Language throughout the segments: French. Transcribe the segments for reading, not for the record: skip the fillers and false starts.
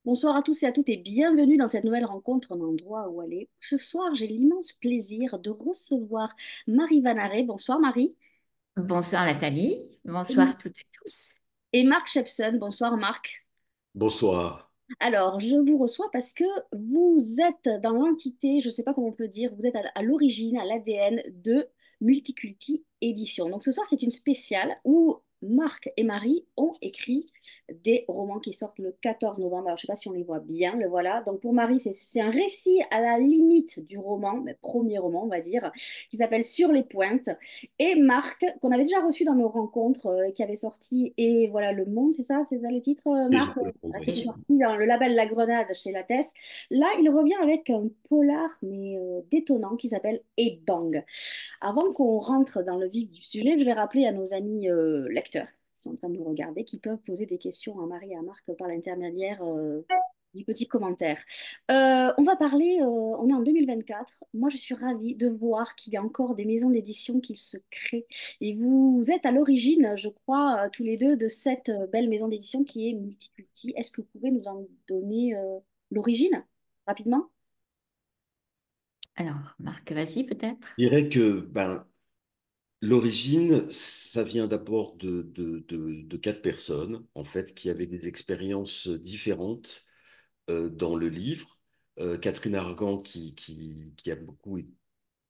Bonsoir à tous et à toutes et bienvenue dans cette nouvelle rencontre, un endroit où aller. Ce soir, j'ai l'immense plaisir de recevoir Marie Vanaré. Bonsoir Marie. Bonsoir Nathalie, Et bonsoir toutes et tous. et Marc Shepson. Bonsoir Marc. Bonsoir. Alors, je vous reçois parce que vous êtes dans l'entité, je ne sais pas comment on peut dire, vous êtes à l'origine, à l'ADN de Multiculti Édition. Donc ce soir, c'est une spéciale où Marc et Marie ont écrit des romans qui sortent le 14 novembre. Alors, je ne sais pas si on les voit bien, le voilà. Donc pour Marie, c'est un récit à la limite du roman, mais premier roman, on va dire, qui s'appelle Sur les pointes. Et Marc, qu'on avait déjà reçu dans nos rencontres, qui avait sorti, et voilà, Le Monde, c'est ça le titre, Et Marc? juste le Voilà, qui oui. était sorti dans le label La Grenade chez Lattès. Là, il revient avec un polar, mais détonnant, qui s'appelle Et Bang. Avant qu'on rentre dans le vif du sujet, je vais rappeler à nos amis lecteurs qui sont en train de nous regarder, qui peuvent poser des questions à Marie et à Marc par l'intermédiaire du petit commentaire. On va parler, on est en 2024. Moi, je suis ravie de voir qu'il y a encore des maisons d'édition qui se créent. Et vous êtes à l'origine, je crois, tous les deux, de cette belle maison d'édition qui est Multiculti. Est-ce que vous pouvez nous en donner l'origine rapidement? Alors, Marc, vas-y peut-être. Je dirais que l'origine, ça vient d'abord de quatre personnes, en fait, qui avaient des expériences différentes dans le livre. Catherine Argan, qui a beaucoup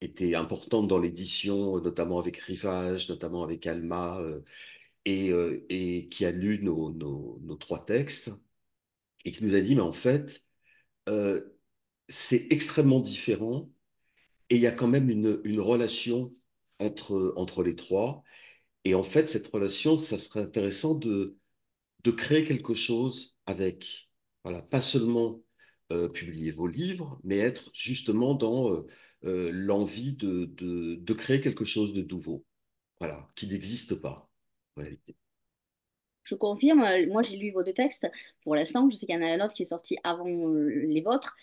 été importante dans l'édition, notamment avec Rivage, notamment avec Alma, et qui a lu nos trois textes, et qui nous a dit, mais en fait, euh, c'est extrêmement différent. Et il y a quand même une relation entre les trois. Et en fait, cette relation, ça serait intéressant de créer quelque chose avec, voilà, pas seulement publier vos livres, mais être justement dans l'envie de créer quelque chose de nouveau, voilà, qui n'existe pas en réalité. Je confirme, moi j'ai lu vos deux textes pour l'instant, je sais qu'il y en a un autre qui est sorti avant les vôtres.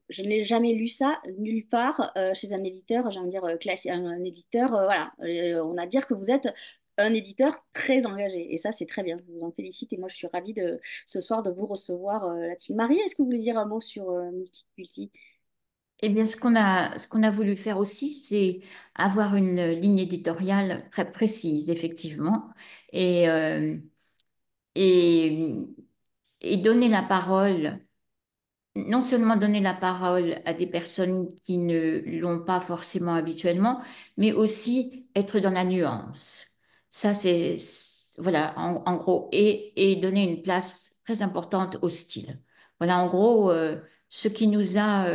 Je n'ai jamais lu ça nulle part chez un éditeur, j'ai envie de dire classique, un éditeur, voilà. On a à dire que vous êtes un éditeur très engagé et ça c'est très bien, je vous en félicite et moi je suis ravie de ce soir de vous recevoir là-dessus. Marie, est-ce que vous voulez dire un mot sur Multiculti? Eh bien, ce qu'on a voulu faire aussi, c'est avoir une ligne éditoriale très précise, effectivement, et, euh, et, et donner la parole, non seulement donner la parole à des personnes qui ne l'ont pas forcément habituellement, mais aussi être dans la nuance. Ça, voilà, en gros, et donner une place très importante au style. Voilà, en gros, ce qui nous a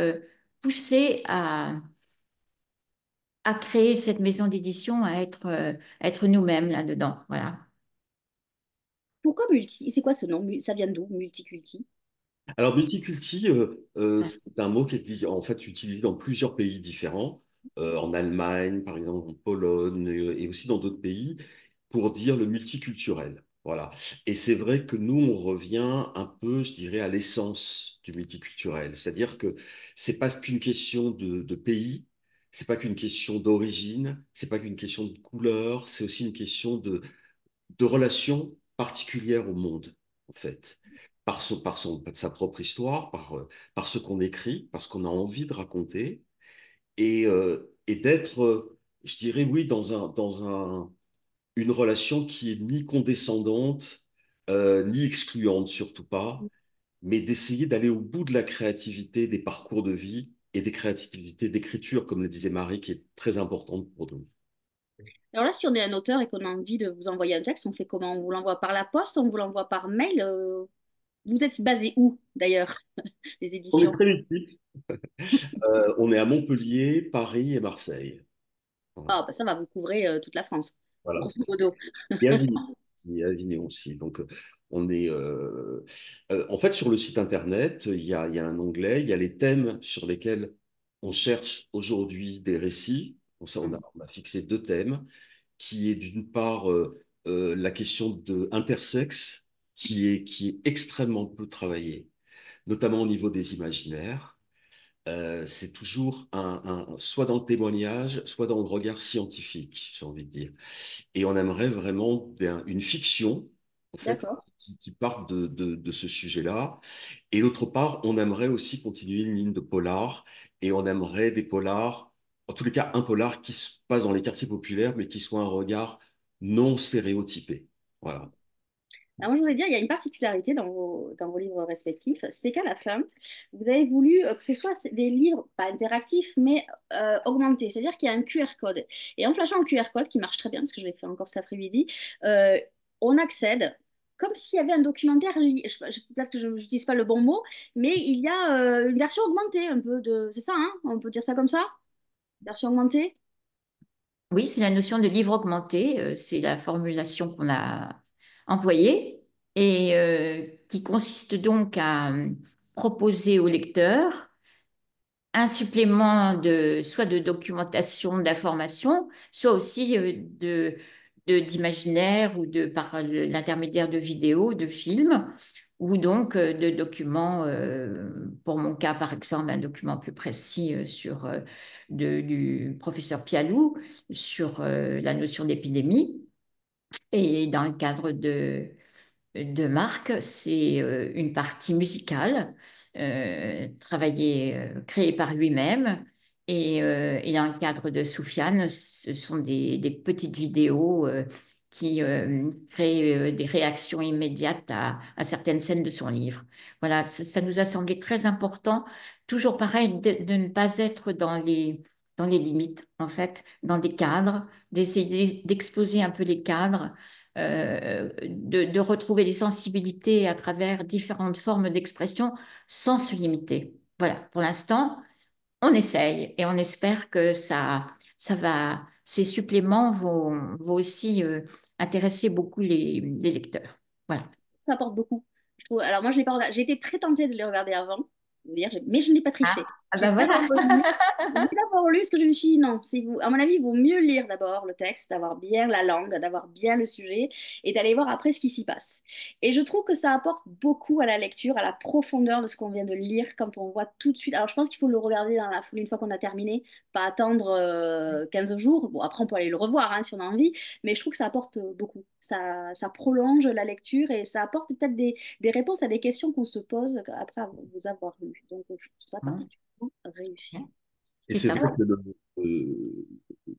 poussé à créer cette maison d'édition, à être nous-mêmes là-dedans. Voilà. Pourquoi Multi? C'est quoi ce nom? Ça vient d'où, Multiculti? Alors, multiculti, c'est un mot qui est en fait utilisé dans plusieurs pays différents, en Allemagne, par exemple, en Pologne, et aussi dans d'autres pays, pour dire le multiculturel. Voilà. Et c'est vrai que nous, on revient un peu, je dirais, à l'essence du multiculturel. C'est-à-dire que c'est pas qu'une question de pays, c'est pas qu'une question d'origine, c'est pas qu'une question de couleur, c'est aussi une question de relations particulières au monde, en fait. Sa propre histoire, par ce qu'on écrit, par ce qu'on a envie de raconter, et d'être, je dirais, oui, une relation qui est ni condescendante, ni excluante, surtout pas, mais d'essayer d'aller au bout de la créativité des parcours de vie et des créativités d'écriture, comme le disait Marie, qui est très importante pour nous. Alors là, si on est un auteur et qu'on a envie de vous envoyer un texte, on fait comment? On vous l'envoie par la poste, on vous l'envoie par mail? Vous êtes basé où d'ailleurs, les On est éditions? très multiples. On est à Montpellier, Paris et Marseille. Voilà. Ah, bah ça va, vous couvrez toute la France, Voilà. grosso modo. Et Avignon, et Avignon aussi. Donc, on est. En fait, sur le site internet, il y a un onglet, il y a les thèmes sur lesquels on cherche aujourd'hui des récits. On a fixé deux thèmes, qui est d'une part la question de intersexe, qui est extrêmement peu travaillée, notamment au niveau des imaginaires. C'est toujours soit dans le témoignage, soit dans le regard scientifique, j'ai envie de dire. Et on aimerait vraiment une fiction, en fait, D'accord. qui partent de ce sujet-là. Et d'autre part, on aimerait aussi continuer une ligne de polar, et on aimerait des polars, en tous les cas, un polar qui se passe dans les quartiers populaires, mais qui soit un regard non stéréotypé. Voilà. Alors moi, je voudrais dire, il y a une particularité dans vos livres respectifs, c'est qu'à la fin, vous avez voulu que ce soit des livres, pas interactifs, mais augmentés. C'est-à-dire qu'il y a un QR code. Et en flashant le QR code, qui marche très bien, parce que je l'ai fait encore cet après-midi, euh, on accède comme s'il y avait un documentaire, peut-être que je n'utilise pas le bon mot, mais il y a une version augmentée, un peu de... C'est ça, hein? On peut dire ça comme ça? Version augmentée? Oui, c'est la notion de livre augmenté, c'est la formulation qu'on a employée et qui consiste donc à proposer au lecteur un supplément de soit de documentation, d'information, soit aussi d'imaginaire ou par l'intermédiaire de vidéos, de films, ou donc de documents, pour mon cas par exemple, un document plus précis du professeur Pialou sur la notion d'épidémie. Et dans le cadre de Marc, c'est une partie musicale, créée par lui-même. Et dans le cadre de Soufiane, ce sont des petites vidéos qui créent des réactions immédiates à certaines scènes de son livre. Voilà, ça nous a semblé très important, toujours pareil, de ne pas être dans les limites, en fait, dans des cadres, d'essayer d'exposer un peu les cadres de retrouver des sensibilités à travers différentes formes d'expression sans se limiter. Voilà, pour l'instant, on essaye et on espère que ces suppléments vont aussi intéresser beaucoup les lecteurs. Voilà. Ça apporte beaucoup. Je trouve. Alors moi, je l'ai pas regardé. J'ai été très tentée de les regarder avant, de dire, mais je n'ai pas Ah, triché. ah J'ai ben voilà. d'abord lu, j'ai d'abord lu ce que je me suis dit, non, à mon avis, il vaut mieux lire d'abord le texte, d'avoir bien la langue, d'avoir bien le sujet, et d'aller voir après ce qui s'y passe. Et je trouve que ça apporte beaucoup à la lecture, à la profondeur de ce qu'on vient de lire, quand on voit tout de suite. Alors je pense qu'il faut le regarder dans la foulée une fois qu'on a terminé, pas attendre 15 jours. Bon, après, on peut aller le revoir hein, si on a envie, mais je trouve que ça apporte beaucoup. Ça prolonge la lecture et ça apporte peut-être des réponses à des questions qu'on se pose après vous avoir lu. Donc, je trouve ça particulièrement réussi. Et C'est c'est ça. vrai que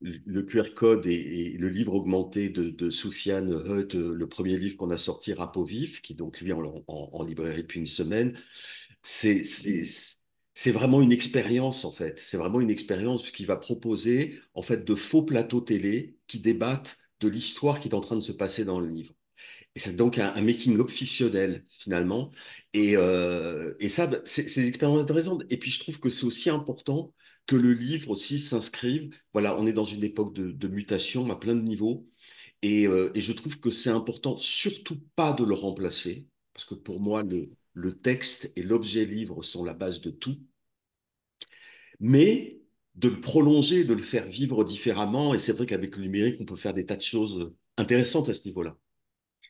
le QR code et le livre augmenté de Soufiane Hutt, le premier livre qu'on a sorti, Rap au vif, qui est donc lui en librairie depuis une semaine, c'est c'est- c'est vraiment une expérience en fait. C'est vraiment une expérience qui va proposer en fait de faux plateaux télé qui débattent de l'histoire qui est en train de se passer dans le livre. Et c'est donc un making-of fictionnel, finalement. Et ça, bah, c'est des expériences intéressantes. Et puis, je trouve que c'est aussi important que le livre aussi s'inscrive. Voilà, on est dans une époque de mutation à plein de niveaux. Et je trouve que c'est important, surtout pas de le remplacer, parce que pour moi, le texte et l'objet livre sont la base de tout, mais de le prolonger, de le faire vivre différemment. Et c'est vrai qu'avec le numérique, on peut faire des tas de choses intéressantes à ce niveau-là.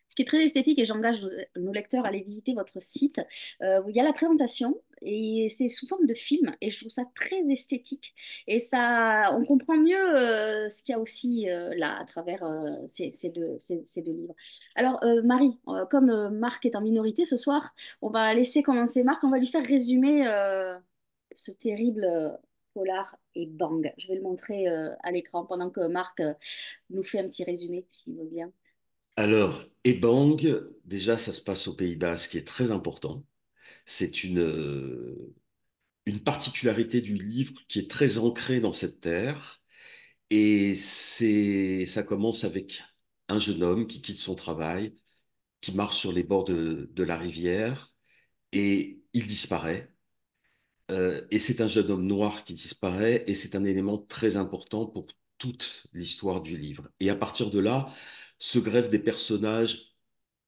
Ce qui est très esthétique, et j'engage nos lecteurs à aller visiter votre site, où il y a la présentation, et c'est sous forme de film, et je trouve ça très esthétique. Et ça, on comprend mieux ce qu'il y a aussi là, à travers ces deux livres. Alors, Marie, comme Marc est en minorité ce soir, on va laisser commencer Marc, on va lui faire résumer ce terrible polar et bang. Je vais le montrer à l'écran pendant que Marc nous fait un petit résumé, s'il veut bien. Alors, Ebang, déjà, ça se passe au Pays Bas, ce qui est très important. C'est une particularité du livre qui est très ancrée dans cette terre. Et ça commence avec un jeune homme qui quitte son travail, qui marche sur les bords de la rivière, et il disparaît. Et c'est un jeune homme noir qui disparaît, et c'est un élément très important pour toute l'histoire du livre. Et à partir de là, se greffent des personnages,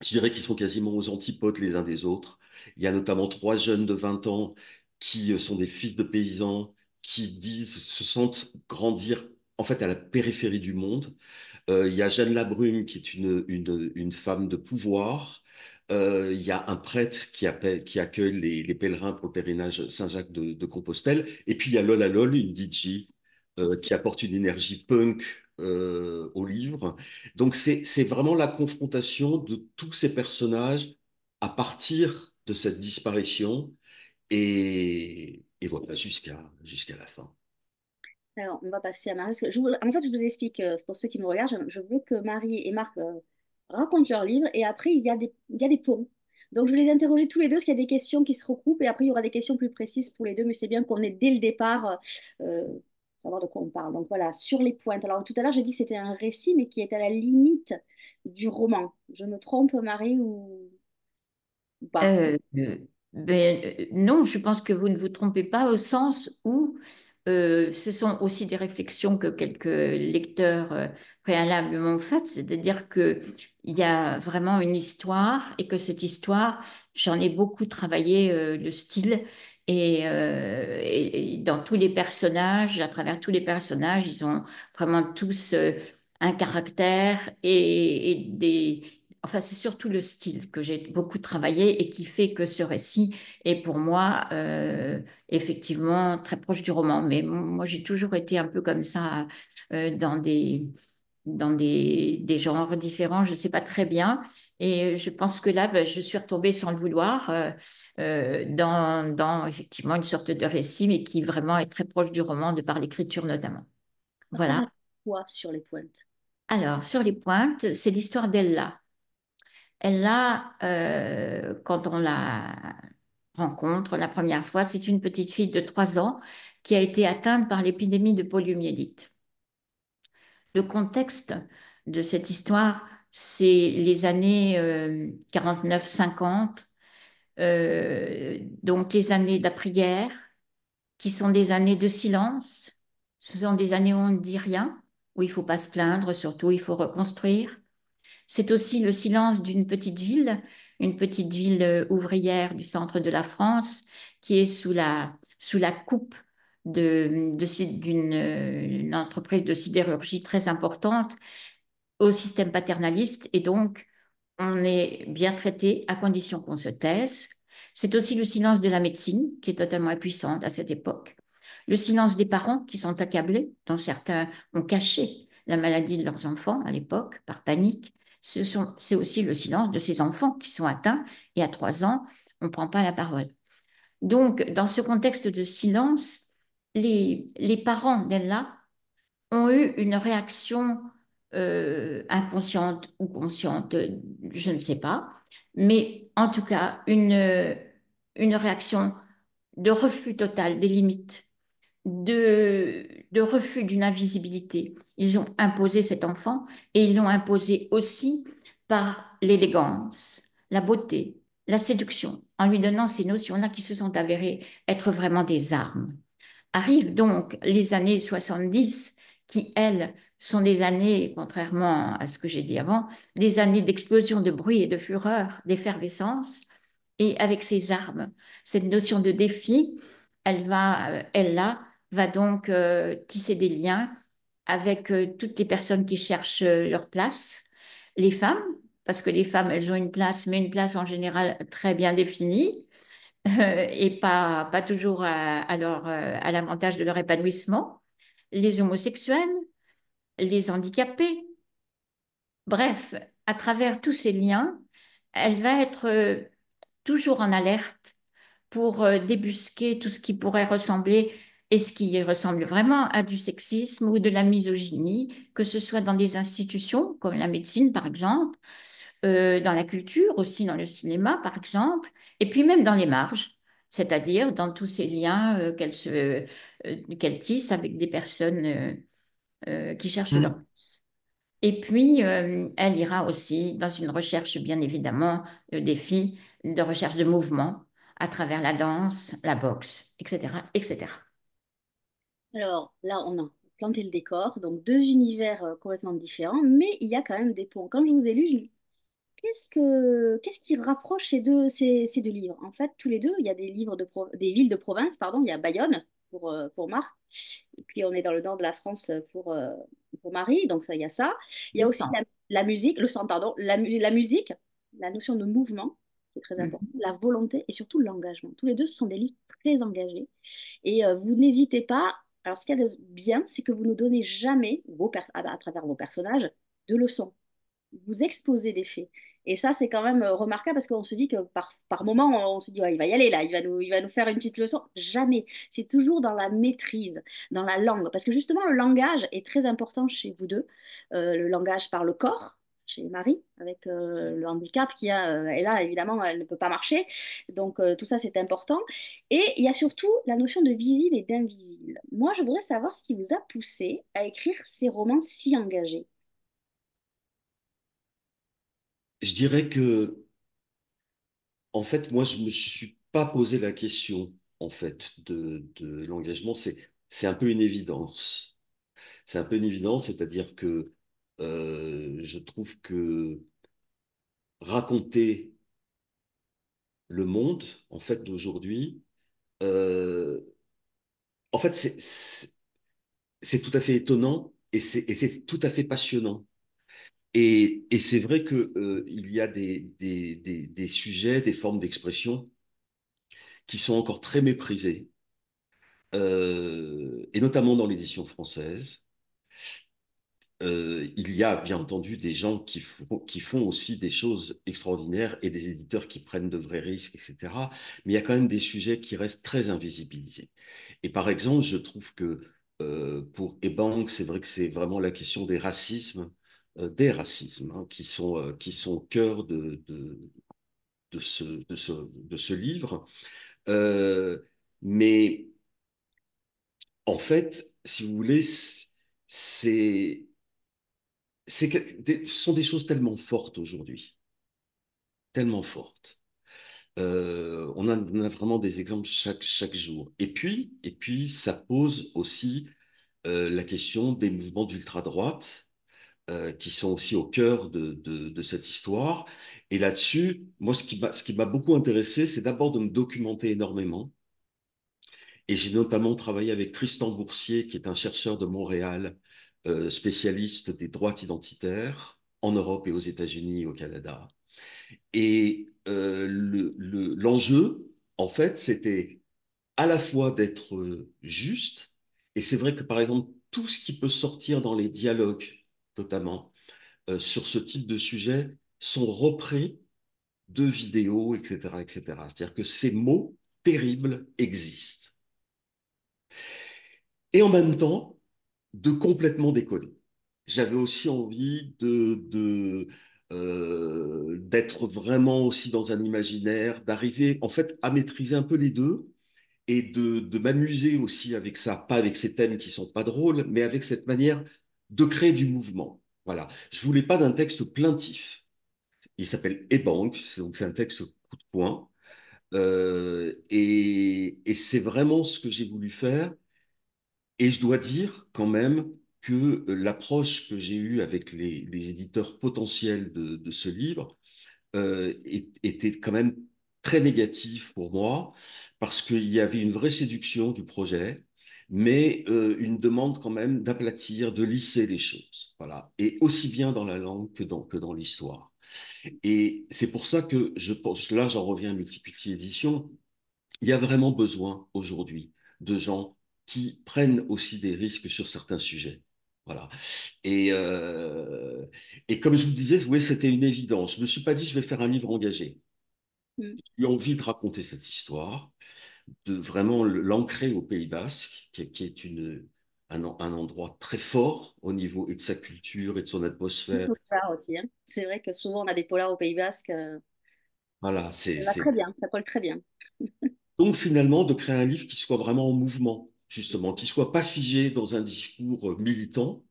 je dirais, qui sont quasiment aux antipodes les uns des autres. Il y a notamment trois jeunes de 20 ans qui sont des fils de paysans, qui se sentent grandir en fait à la périphérie du monde. Il y a Jeanne Labrume qui est une femme de pouvoir. Il y a un prêtre qui accueille les pèlerins pour le pèlerinage Saint-Jacques de Compostelle. Et puis il y a Lola Lol, une DJ qui apporte une énergie punk au livre. Donc c'est vraiment la confrontation de tous ces personnages à partir de cette disparition et voilà, jusqu'à la fin. Alors, on va passer à Marie. Parce que en fait, je vous explique, pour ceux qui nous regardent, je veux que Marie et Marc racontent leur livre et après, il y a des ponts. Donc, je vais les interroger tous les deux parce qu'il y a des questions qui se recoupent et après, il y aura des questions plus précises pour les deux, mais c'est bien qu'on ait dès le départ savoir de quoi on parle. Donc, voilà, sur les pointes. Alors, tout à l'heure, j'ai dit que c'était un récit, mais qui est à la limite du roman. Je me trompe, Marie, ou pas? Non, je pense que vous ne vous trompez pas au sens où ce sont aussi des réflexions que quelques lecteurs préalablement ont faites, c'est-à-dire qu'il y a vraiment une histoire et que cette histoire, j'en ai beaucoup travaillé le style et dans tous les personnages, à travers tous les personnages, ils ont vraiment tous un caractère et des... Enfin, c'est surtout le style que j'ai beaucoup travaillé et qui fait que ce récit est pour moi effectivement très proche du roman. Mais moi, j'ai toujours été un peu comme ça dans des genres différents. Je ne sais pas très bien. Et je pense que là, ben, je suis retombée sans le vouloir dans effectivement une sorte de récit, mais qui vraiment est très proche du roman, de par l'écriture notamment. Alors, ça Voilà. raconte quoi sur les pointes? Alors, sur les pointes, c'est l'histoire d'Ella. Ella, quand on la rencontre la première fois, c'est une petite fille de 3 ans qui a été atteinte par l'épidémie de poliomyélite. Le contexte de cette histoire, c'est les années 49-50, donc les années d'après-guerre, qui sont des années de silence. Ce sont des années où on ne dit rien, où il ne faut pas se plaindre, surtout il faut reconstruire. C'est aussi le silence d'une petite ville, une petite ville ouvrière du centre de la France, qui est sous la coupe d'une une entreprise de sidérurgie très importante au système paternaliste. Et donc, on est bien traité à condition qu'on se taise. C'est aussi le silence de la médecine, qui est totalement impuissante à cette époque. Le silence des parents qui sont accablés, dont certains ont caché la maladie de leurs enfants à l'époque par panique. C'est aussi le silence de ces enfants qui sont atteints et à 3 ans, on ne prend pas la parole. Donc, dans ce contexte de silence, les parents d'Ella ont eu une réaction inconsciente ou consciente, je ne sais pas, mais en tout cas une réaction de refus total des limites, de refus d'une invisibilité. Ils ont imposé cet enfant et ils l'ont imposé aussi par l'élégance, la beauté, la séduction, en lui donnant ces notions-là qui se sont avérées être vraiment des armes. Arrivent donc les années 70, qui, elles, sont des années, contrairement à ce que j'ai dit avant, des années d'explosion de bruit et de fureur, d'effervescence. Et avec ces armes, cette notion de défi, elle là, va donc tisser des liens avec toutes les personnes qui cherchent leur place, les femmes, parce que les femmes, elles ont une place, mais une place en général très bien définie, et pas toujours à l'avantage de leur épanouissement, les homosexuels, les handicapés. Bref, à travers tous ces liens, elle va être toujours en alerte pour débusquer tout ce qui pourrait ressembler et ce qui ressemble vraiment à du sexisme ou de la misogynie, que ce soit dans des institutions comme la médecine par exemple, dans la culture, aussi dans le cinéma, par exemple, et puis même dans les marges, c'est-à-dire dans tous ces liens qu'elle tisse avec des personnes qui cherchent leur Mm. place. Et puis, elle ira aussi dans une recherche, bien évidemment, des filles, de recherche de mouvement à travers la danse, la boxe, etc., etc. Alors là, on a planté le décor, donc deux univers complètement différents, mais il y a quand même des ponts. Quand je vous ai lu, qu'est-ce qui rapproche ces deux livres? En fait, tous les deux, il y a des livres des villes de province, pardon, il y a Bayonne pour Marc, et puis on est dans le nord de la France pour Marie, donc ça, il y a ça. Il y Le a aussi sang. la musique, le sang, pardon, la musique, la notion de mouvement, qui est très important, Mhm. la volonté et surtout l'engagement. Tous les deux, ce sont des livres très engagés. Et vous n'hésitez pas. Alors, ce qu'il y a de bien, c'est que vous ne donnez jamais, à travers vos personnages, de leçons. Vous exposez des faits. Et ça, c'est quand même remarquable parce qu'on se dit que par moment, on se dit, ouais, il va y aller là, il va nous faire une petite leçon. Jamais. C'est toujours dans la maîtrise, dans la langue. Parce que justement, le langage est très important chez vous deux. Le langage par le corps, chez Marie, avec le handicap qui a. Et là, évidemment, elle ne peut pas marcher. Donc, tout ça, c'est important. Et il y a surtout la notion de visible et d'invisible. Moi, je voudrais savoir ce qui vous a poussé à écrire ces romans si engagés. Je dirais que, en fait, moi, je me suis pas posé la question, en fait, de l'engagement. C'est un peu une évidence. C'est un peu une évidence, c'est-à-dire que je trouve que raconter le monde, en fait, d'aujourd'hui, euh, en fait, c'est tout à fait étonnant et c'est tout à fait passionnant. Et c'est vrai que, il y a des sujets, des formes d'expression qui sont encore très méprisées, et notamment dans l'édition française. Il y a bien entendu des gens qui font aussi des choses extraordinaires et des éditeurs qui prennent de vrais risques, etc. Mais il y a quand même des sujets qui restent très invisibilisés. Et par exemple, je trouve que pour Ebank, c'est vrai que c'est vraiment la question des racismes, hein, qui sont au cœur de ce livre. Euh, mais en fait, si vous voulez, c'est ce sont des choses tellement fortes aujourd'hui, tellement fortes. On a vraiment des exemples chaque jour. Et puis, ça pose aussi la question des mouvements d'ultra-droite qui sont aussi au cœur de cette histoire. Et là-dessus, moi, ce qui m'a beaucoup intéressé, c'est d'abord de me documenter énormément. Et j'ai notamment travaillé avec Tristan Boursier, qui est un chercheur de Montréal, spécialiste des droits identitaires en Europe et aux États-Unis et au Canada. Et l'enjeu, en fait, c'était à la fois d'être juste, et c'est vrai que, par exemple, tout ce qui peut sortir dans les dialogues, notamment, sur ce type de sujet, sont repris de vidéos, etc., etc. C'est-à-dire que ces mots terribles existent. Et en même temps, de complètement décoller. J'avais aussi envie d'être vraiment aussi dans un imaginaire, d'arriver en fait à maîtriser un peu les deux et de m'amuser aussi avec ça, pas avec ces thèmes qui sont pas drôles, mais avec cette manière de créer du mouvement. Voilà. Je voulais pas d'un texte plaintif. Il s'appelle E-Bank, donc c'est un texte coup de poing. Et c'est vraiment ce que j'ai voulu faire. Et je dois dire quand même que l'approche que j'ai eue avec les éditeurs potentiels de ce livre était quand même très négative pour moi, parce qu'il y avait une vraie séduction du projet, mais une demande quand même d'aplatir, de lisser les choses. Voilà. Et aussi bien dans la langue que dans l'histoire. Et c'est pour ça que je pense, là j'en reviens à Multiplicity Édition, il y a vraiment besoin aujourd'hui de gens qui prennent aussi des risques sur certains sujets. Voilà. Et, euh, et comme je vous le disais, oui, c'était une évidence. Je me suis pas dit, je vais faire un livre engagé. Mm. J'ai eu envie de raconter cette histoire, de vraiment l'ancrer au Pays Basque, qui est un endroit très fort au niveau et de sa culture et de son Plus atmosphère. au polar aussi, hein. C'est vrai que souvent on a des polars au Pays Basque. Voilà, Ça va très bien, ça colle très bien. donc finalement de créer un livre qui soit vraiment en mouvement, justement, qui soit pas figé dans un discours militant,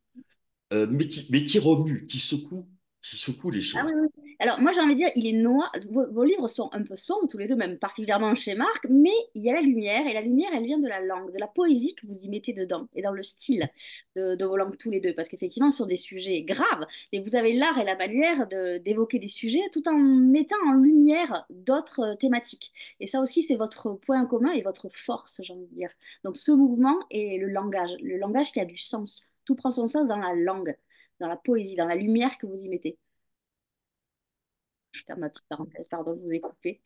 mais qui remue, qui secoue les Ah oui, choses. oui. Alors moi j'ai envie de dire, il est noir. Vos livres sont un peu sombres tous les deux, même particulièrement chez Marc, mais il y a la lumière, et la lumière elle vient de la langue, de la poésie que vous y mettez dedans, et dans le style de vos langues tous les deux, parce qu'effectivement ce sont des sujets graves, et vous avez l'art et la manière d'évoquer des sujets tout en mettant en lumière d'autres thématiques. Et ça aussi c'est votre point commun et votre force, j'ai envie de dire. Donc ce mouvement et le langage qui a du sens. Tout prend son sens dans la langue, dans la poésie, dans la lumière que vous y mettez. Je ferme ma petite parenthèse, pardon, je vous ai coupé.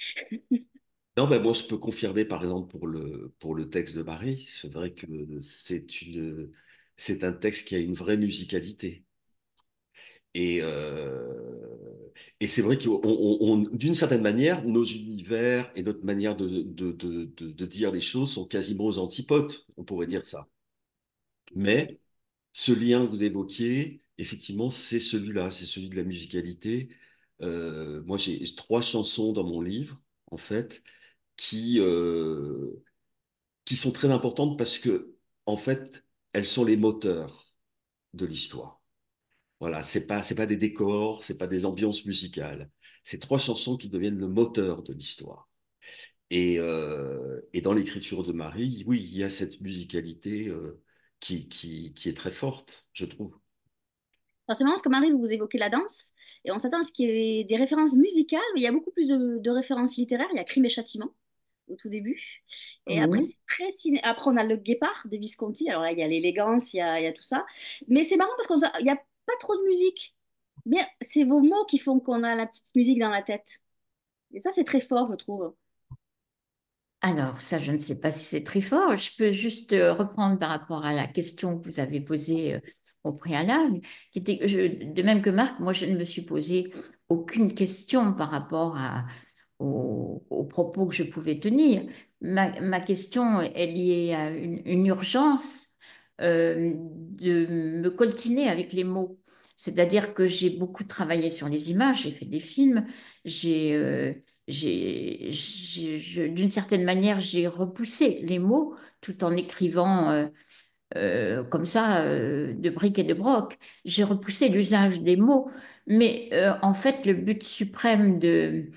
Non, ben moi, je peux confirmer, par exemple, pour le texte de Marie, c'est vrai que c'est un texte qui a une vraie musicalité. Et, et c'est vrai d'une certaine manière, nos univers et notre manière de dire les choses sont quasiment aux antipodes, on pourrait dire ça. Mais ce lien que vous évoquiez, effectivement, c'est celui-là, c'est celui de la musicalité. Moi, j'ai trois chansons dans mon livre, en fait, qui, euh, qui sont très importantes parce que, en fait, elles sont les moteurs de l'histoire. Voilà, c'est pas des décors, c'est pas des ambiances musicales. C'est trois chansons qui deviennent le moteur de l'histoire. Et dans l'écriture de Marie, oui, il y a cette musicalité qui est très forte, je trouve. Alors, c'est marrant parce que Marie, vous évoquez la danse, et on s'attend à ce qu'il y ait des références musicales, mais il y a beaucoup plus de références littéraires. Il y a Crime et Châtiment au tout début. Et après, Oui. c'est très ciné. Après, on a Le Guépard de Visconti. Alors là, il y a l'élégance, il y a tout ça. Mais c'est marrant parce qu'il n'y a pas trop de musique. Mais c'est vos mots qui font qu'on a la petite musique dans la tête. Et ça, c'est très fort, je trouve. Alors, ça, je ne sais pas si c'est très fort. Je peux juste reprendre par rapport à la question que vous avez posée au préalable, qui était, de même que Marc, moi, je ne me suis posé aucune question par rapport aux propos que je pouvais tenir. Ma question est liée à une urgence de me coltiner avec les mots. C'est-à-dire que j'ai beaucoup travaillé sur les images, j'ai fait des films, j'ai d'une certaine manière, j'ai repoussé les mots tout en écrivant comme ça, de bric et de broc. J'ai repoussé l'usage des mots, mais en fait, le but suprême de,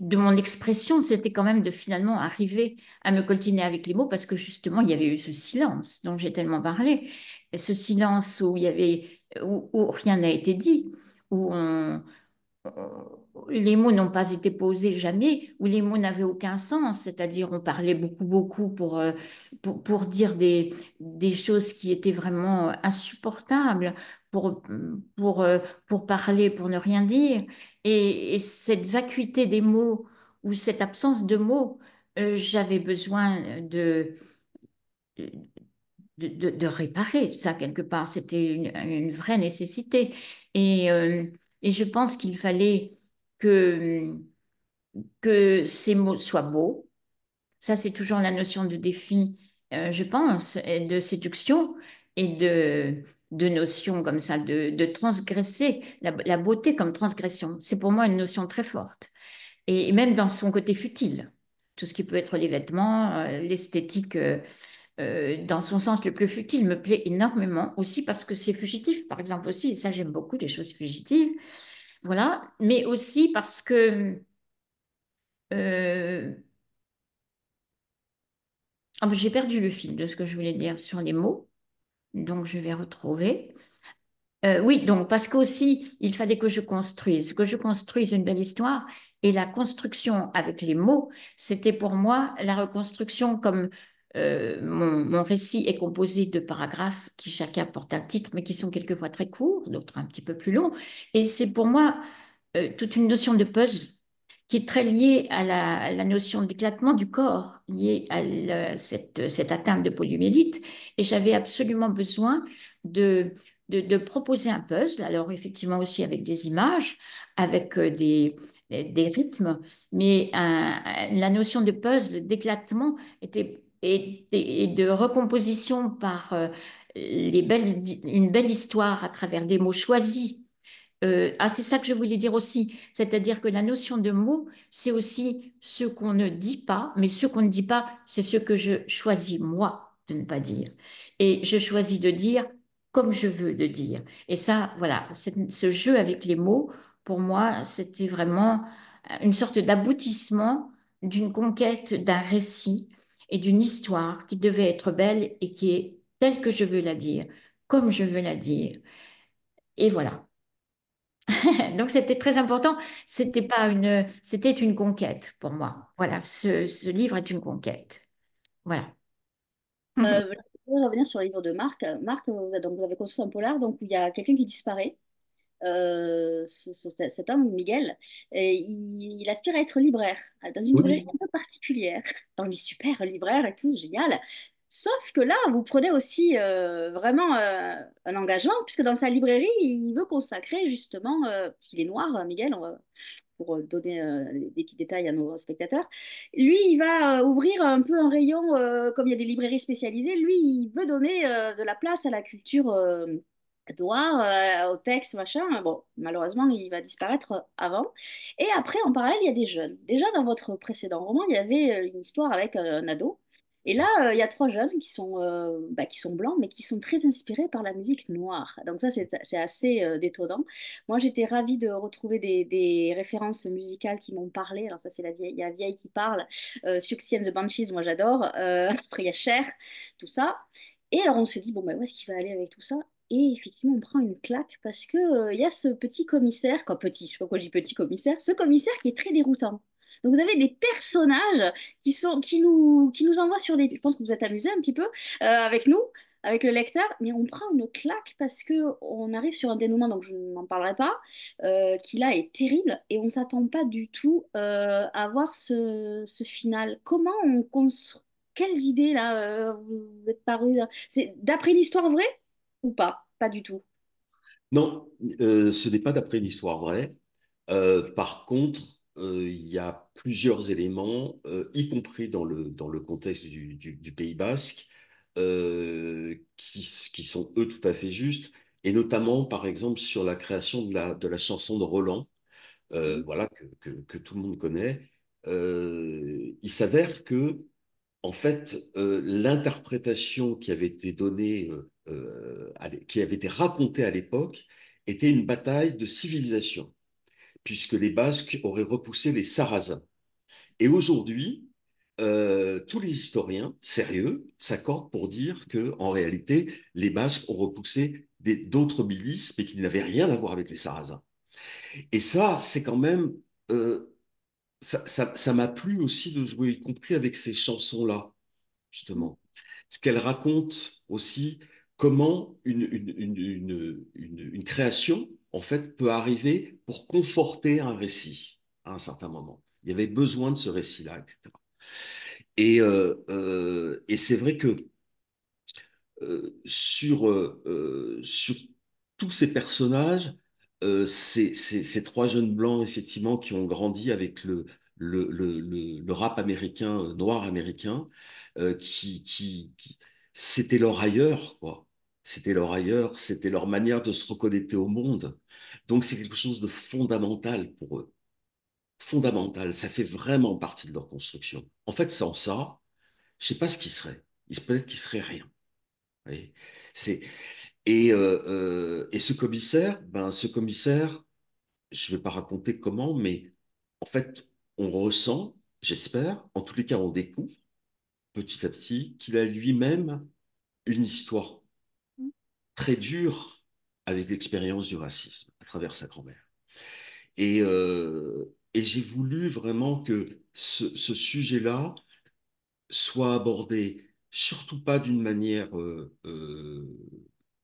de mon expression, c'était quand même de finalement arriver à me coltiner avec les mots parce que justement, il y avait eu ce silence dont j'ai tellement parlé. Et ce silence où où rien n'a été dit, où les mots n'ont pas été posés jamais, où les mots n'avaient aucun sens, c'est-à-dire on parlait beaucoup, beaucoup pour dire des choses qui étaient vraiment insupportables, pour, pour, euh, pour parler, pour ne rien dire. Et cette vacuité des mots ou cette absence de mots, j'avais besoin de réparer ça quelque part. C'était une vraie nécessité. Et, euh, et je pense qu'il fallait que, que ces mots soient beaux. Ça, c'est toujours la notion de défi, je pense, et de séduction et de notion comme ça, de transgresser, la beauté comme transgression. C'est pour moi une notion très forte. Et même dans son côté futile. Tout ce qui peut être les vêtements, l'esthétique dans son sens le plus futile me plaît énormément aussi parce que c'est fugitif, par exemple aussi, et ça j'aime beaucoup les choses fugitives, voilà, mais aussi parce que euh, j'ai perdu le fil de ce que je voulais dire sur les mots, donc je vais retrouver. Oui, donc parce qu'aussi, il fallait que je construise une belle histoire. Et la construction avec les mots, c'était pour moi la reconstruction comme mon récit est composé de paragraphes qui chacun portent un titre, mais qui sont quelquefois très courts, d'autres un petit peu plus longs. Et c'est pour moi toute une notion de puzzle qui est très liée à la notion d'éclatement du corps, liée à cette atteinte de poliomyélite. Et j'avais absolument besoin de, de proposer un puzzle, alors effectivement aussi avec des images, avec des rythmes, mais la notion de puzzle, d'éclatement et de recomposition par une belle histoire à travers des mots choisis c'est ça que je voulais dire aussi. C'est-à-dire que la notion de mot, c'est aussi ce qu'on ne dit pas, mais ce qu'on ne dit pas, c'est ce que je choisis moi de ne pas dire. Et je choisis de dire comme je veux le dire. Et ça, voilà, ce jeu avec les mots, pour moi, c'était vraiment une sorte d'aboutissement d'une conquête d'un récit et d'une histoire qui devait être belle et qui est telle que je veux la dire, comme je veux la dire. Et voilà. Donc c'était très important. C'était une conquête pour moi. Voilà, ce livre est une conquête. Voilà. Je voudrais revenir sur le livre de Marc. Marc, donc, vous avez construit un polar donc, où il y a quelqu'un qui disparaît. cet homme, Miguel, il aspire à être libraire dans une librairie Oui, un peu particulière. Donc, il est super libraire et tout, génial. Sauf que là, vous prenez aussi vraiment un engagement, puisque dans sa librairie, il veut consacrer justement, parce qu'il est noir, Miguel, pour donner des petits détails à nos spectateurs. Lui, il va ouvrir un peu un rayon, comme il y a des librairies spécialisées, lui, il veut donner de la place à la culture noire, au texte, machin. Bon, malheureusement, il va disparaître avant. Et après, en parallèle, il y a des jeunes. Déjà, dans votre précédent roman, il y avait une histoire avec un ado. Et là, il y a trois jeunes qui sont blancs, mais qui sont très inspirés par la musique noire. Donc ça, c'est assez détonnant. Moi, j'étais ravie de retrouver des références musicales qui m'ont parlé. Alors ça, c'est il y a la vieille qui parle. Siouxsie and the Banshees, moi j'adore. Après, il y a Cher, tout ça. Et alors, on se dit, bon, bah, où est-ce qu'il va aller avec tout ça? Et effectivement, on prend une claque parce que, il y a ce petit commissaire, quoi petit, je sais pas pourquoi je dis petit commissaire, ce commissaire qui est très déroutant. Donc vous avez des personnages qui nous envoient sur des... Je pense que vous êtes amusés un petit peu avec nous, avec le lecteur, mais on prend une claque parce que on arrive sur un dénouement, donc je n'en parlerai pas, qui là est terrible et on s'attend pas du tout à voir ce final. Comment on construit... Quelles idées là vous êtes paru là. C'est d'après une histoire vraie ou pas? Pas du tout. non, ce n'est pas d'après une histoire vraie. Par contre, il y a plusieurs éléments, y compris dans le contexte du Pays Basque, qui sont eux tout à fait justes, et notamment, par exemple, sur la création de la chanson de Roland, Mhm. voilà, que tout le monde connaît. Il s'avère que en fait, l'interprétation qui avait été donnée, qui avait été racontée à l'époque, était une bataille de civilisation, puisque les Basques auraient repoussé les Sarrasins. Et aujourd'hui, tous les historiens sérieux s'accordent pour dire que, en réalité, les Basques ont repoussé d'autres milices, mais qui n'avaient rien à voir avec les Sarrasins. Et ça, c'est quand même, euh, ça m'a plu aussi de jouer, y compris avec ces chansons-là, justement. Ce qu'elle raconte aussi, comment une création, en fait, peut arriver pour conforter un récit à un certain moment. Il y avait besoin de ce récit-là, etc. Et c'est vrai que sur tous ces personnages, ces trois jeunes blancs, effectivement, qui ont grandi avec le rap américain, noir américain, c'était leur ailleurs, quoi. C'était leur ailleurs, c'était leur manière de se reconnecter au monde. Donc c'est quelque chose de fondamental pour eux. Fondamental. Ça fait vraiment partie de leur construction. En fait, sans ça, je sais pas ce qui serait. Peut-être qu'il serait rien. Vous voyez. C'est, et ce commissaire, je ne vais pas raconter comment, mais en fait, on ressent, j'espère, en tous les cas, on découvre petit à petit qu'il a lui-même une histoire très dure avec l'expérience du racisme à travers sa grand-mère. Et j'ai voulu vraiment que ce sujet-là soit abordé, surtout pas d'une manière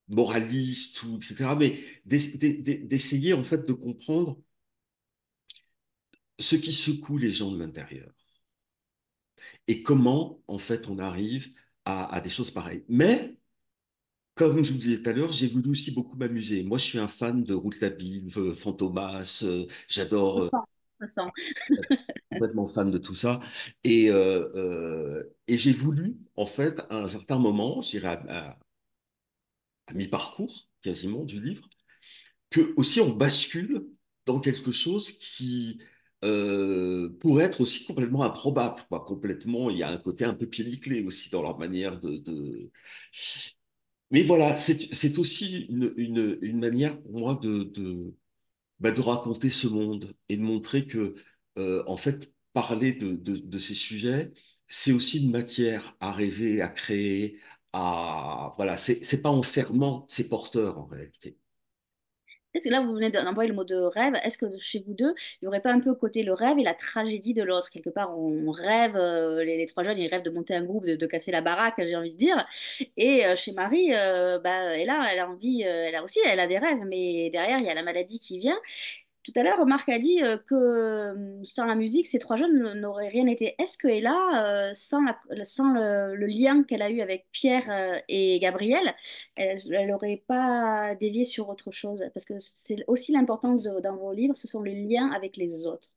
moraliste ou etc., mais d'essayer en fait de comprendre ce qui secoue les gens de l'intérieur et comment en fait on arrive à des choses pareilles. Mais comme je vous disais tout à l'heure, j'ai voulu aussi beaucoup m'amuser. Moi, je suis un fan de Rouletabille, Fantomas, j'adore, Ça sent. complètement fan de tout ça. Et j'ai voulu, en fait, à un certain moment, je dirais à mi-parcours quasiment du livre, que aussi on bascule dans quelque chose qui pourrait être aussi complètement improbable, quoi. Complètement, il y a un côté un peu pied-nickelé aussi dans leur manière Mais voilà, c'est aussi une manière pour moi de raconter ce monde et de montrer que, en fait, parler de ces sujets, c'est aussi une matière à rêver, à créer, à... Voilà, c'est pas enfermant, c'est porteur en réalité. Est-ce que là, vous venez d'employer le mot de rêve, est-ce que chez vous deux, il n'y aurait pas un peu côté le rêve et la tragédie de l'autre? Quelque part, on rêve, les trois jeunes, ils rêvent de monter un groupe, de casser la baraque, j'ai envie de dire. Et chez Marie, bah, elle a envie, elle a aussi, elle a des rêves, mais derrière, il y a la maladie qui vient. Tout à l'heure, Marc a dit que sans la musique, ces trois jeunes n'auraient rien été. Est-ce que Ella, sans le lien qu'elle a eu avec Pierre et Gabriel, elle n'aurait pas dévié sur autre chose? Parce que c'est aussi l'importance dans vos livres, ce sont les liens avec les autres,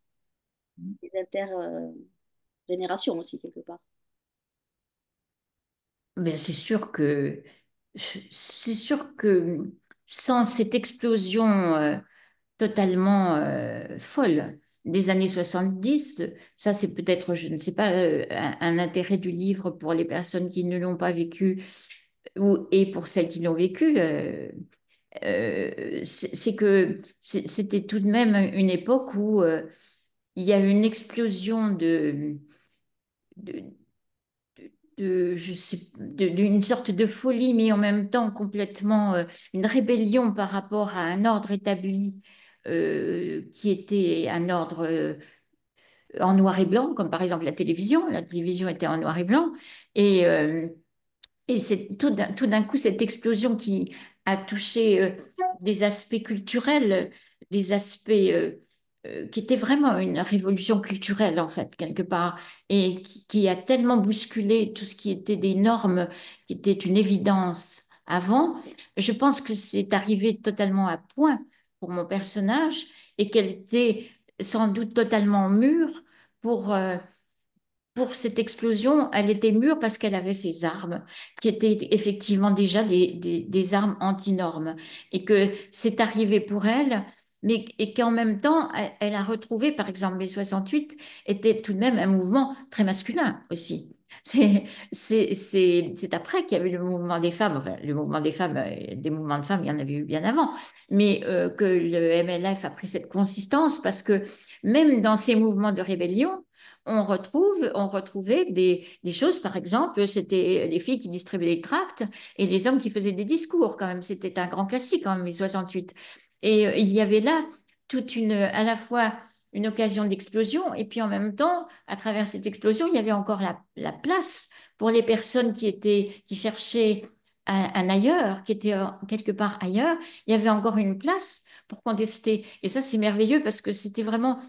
les intergénérations aussi, quelque part. Ben, c'est sûr que sans cette explosion totalement folle des années 70, ça c'est peut-être, je ne sais pas, un intérêt du livre pour les personnes qui ne l'ont pas vécu et pour celles qui l'ont vécu. C'est que c'était tout de même une époque où il y a eu une explosion de, je sais, d'une sorte de folie, mais en même temps complètement une rébellion par rapport à un ordre établi qui était un ordre en noir et blanc, comme par exemple la télévision. La télévision était en noir et blanc. Et, euh, et c'est tout d'un coup cette explosion qui a touché des aspects culturels, des aspects qui étaient vraiment une révolution culturelle en fait, quelque part, et qui a tellement bousculé tout ce qui était des normes, qui était une évidence avant. Je pense que c'est arrivé totalement à point pour mon personnage et qu'elle était sans doute totalement mûre pour... pour cette explosion, elle était mûre parce qu'elle avait ses armes, qui étaient effectivement déjà des armes anti-normes, et que c'est arrivé pour elle, mais et qu'en même temps, elle a retrouvé, par exemple, mai 68 était tout de même un mouvement très masculin aussi. C'est c'est après qu'il y avait le mouvement des femmes, enfin le mouvement des femmes, des mouvements de femmes, il y en avait eu bien avant, mais que le MLF a pris cette consistance parce que même dans ces mouvements de rébellion, on retrouvait des choses, par exemple, c'était les filles qui distribuaient les tracts et les hommes qui faisaient des discours, quand même. C'était un grand classique en mai 68. Et il y avait là à la fois une occasion d'explosion, et puis en même temps, à travers cette explosion, il y avait encore la place pour les personnes qui cherchaient un ailleurs, qui étaient quelque part ailleurs. Il y avait encore une place pour contester. Et ça, c'est merveilleux parce que c'était vraiment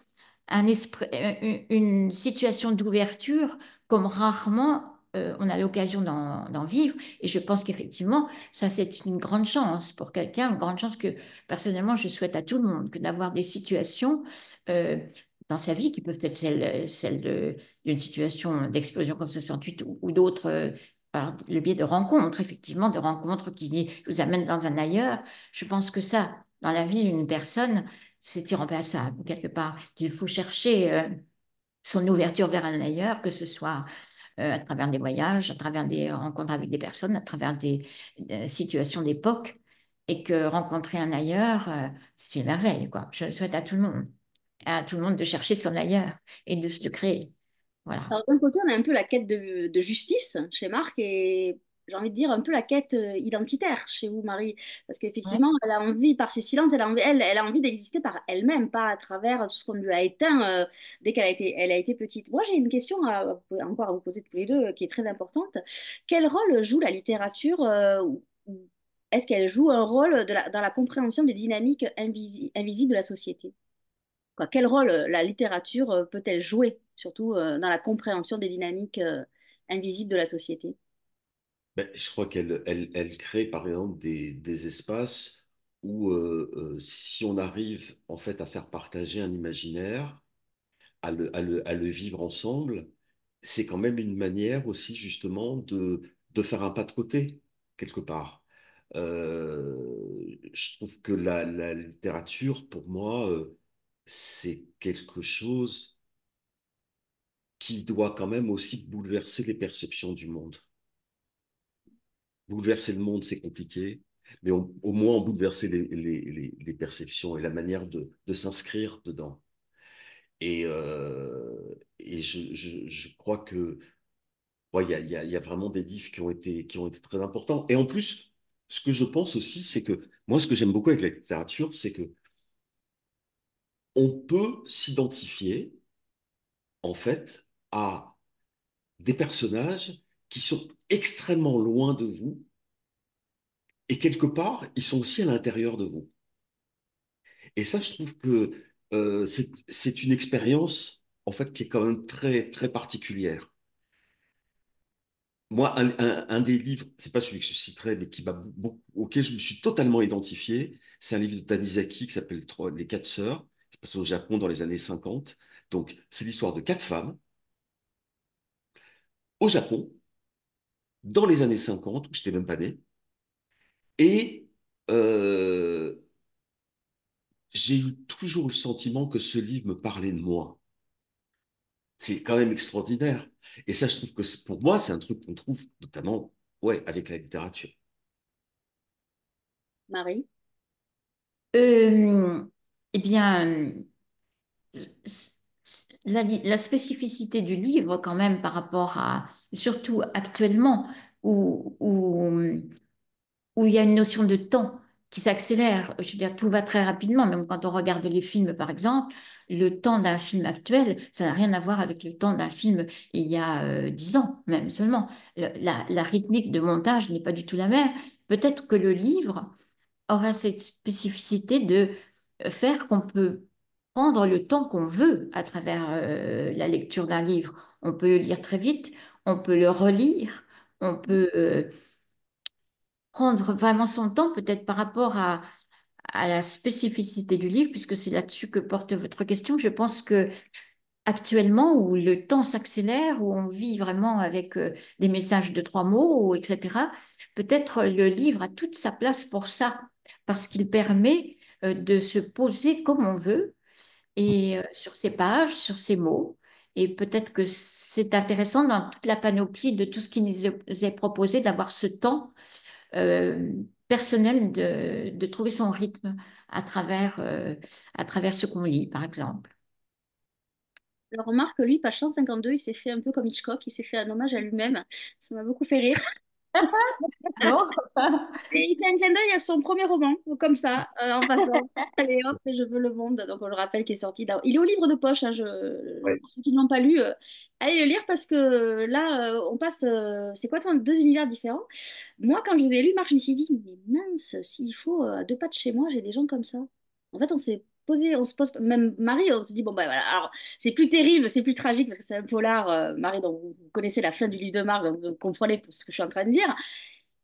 une situation d'ouverture comme rarement on a l'occasion d'en vivre. Et je pense qu'effectivement, ça, c'est une grande chance pour quelqu'un, une grande chance que personnellement, je souhaite à tout le monde, que d'avoir des situations euh, dans sa vie qui peuvent être d'une situation d'explosion comme 68 ou d'autres. Par le biais de rencontres, effectivement, de rencontres qui nous amènent dans un ailleurs. Je pense que ça, dans la vie d'une personne, c'est irremplaçable, quelque part, qu'il faut chercher son ouverture vers un ailleurs, que ce soit à travers des voyages, à travers des rencontres avec des personnes, à travers des situations d'époque, et que rencontrer un ailleurs, c'est une merveille, quoi. Je le souhaite à tout le monde de chercher son ailleurs et de se le créer. Voilà. Alors, d'un côté, on a un peu la quête de justice chez Marc et j'ai envie de dire un peu la quête identitaire chez vous, Marie. Parce Ouais. qu'effectivement, elle a envie, par ses silences, elle a envie d'exister par elle-même, pas à travers tout ce qu'on lui a éteint dès elle a été petite. Moi, j'ai une question encore à vous poser tous les deux qui est très importante. Quel rôle joue la littérature ou est-ce qu'elle joue un rôle dans la compréhension des dynamiques invisibles de la société? Quoi, quel rôle la littérature peut-elle jouer, surtout dans la compréhension des dynamiques invisibles de la société? Ben, je crois elle crée par exemple des espaces où si on arrive en fait à faire partager un imaginaire, à le vivre ensemble, c'est quand même une manière aussi justement de faire un pas de côté quelque part. Je trouve que la littérature, pour moi, c'est quelque chose qui doit quand même aussi bouleverser les perceptions du monde. Bouleverser le monde, c'est compliqué, mais au moins bouleverser les perceptions et la manière de s'inscrire dedans. Et je crois que ouais, il y a vraiment des livres qui ont été très importants. Et en plus, ce que je pense aussi, c'est que moi, ce que j'aime beaucoup avec la littérature, c'est que on peut s'identifier, en fait, à des personnages qui sont extrêmement loin de vous et quelque part, ils sont aussi à l'intérieur de vous. Et ça, je trouve que c'est une expérience, en fait, qui est quand même très, très particulière. Moi, un des livres, c'est pas celui que je citerai, mais auquel je me suis totalement identifié, c'est un livre de Tanizaki qui s'appelle Les Quatre Sœurs, qui se passe au Japon dans les années 50. Donc, c'est l'histoire de quatre femmes au Japon, dans les années 50, où je n'étais même pas né. Et euh, j'ai eu toujours le sentiment que ce livre me parlait de moi. C'est quand même extraordinaire. Et ça, je trouve que pour moi, c'est un truc qu'on trouve notamment, ouais, avec la littérature. Marie? Euh, eh bien, la spécificité du livre, quand même, par rapport à, surtout actuellement, où où il y a une notion de temps qui s'accélère. Je veux dire, tout va très rapidement. Même quand on regarde les films, par exemple, le temps d'un film actuel, ça n'a rien à voir avec le temps d'un film il y a 10 ans, même seulement. La rythmique de montage n'est pas du tout la même. Peut-être que le livre aura cette spécificité de faire qu'on peut prendre le temps qu'on veut à travers la lecture d'un livre. On peut le lire très vite, on peut le relire, on peut prendre vraiment son temps, peut-être par rapport à la spécificité du livre, puisque c'est là-dessus que porte votre question. Je pense que actuellement, où le temps s'accélère, où on vit vraiment avec des messages de 3 mots, etc., peut-être le livre a toute sa place pour ça, parce qu'il permet de se poser comme on veut et sur ses pages, sur ses mots. Et peut-être que c'est intéressant dans toute la panoplie de tout ce qui nous est proposé d'avoir ce temps euh, personnel de trouver son rythme à travers ce qu'on lit, par exemple. Alors, remarque que lui, page 152, il s'est fait un peu comme Hitchcock, il s'est fait un hommage à lui-même. Ça m'a beaucoup fait rire. Non? Et il fait un clin d'œil à son premier roman, comme ça, en passant. Allez hop, et je veux le monde. Donc on le rappelle qu'il est sorti. Il est au livre de poche, hein, Ouais. pour ceux qui ne l'ont pas lu, allez le lire parce que là, on passe. C'est quoi, deux univers différents. Moi, quand je vous ai lu, Marc, je me suis dit, mais mince, s'il faut, à 2 pas de chez moi, j'ai des gens comme ça. En fait, on s'est posé, on se pose, même Marie, on se dit, bon, bah voilà, alors c'est plus terrible, c'est plus tragique parce que c'est un polar, Marie, donc vous connaissez la fin du livre de Marc, donc vous comprenez ce que je suis en train de dire.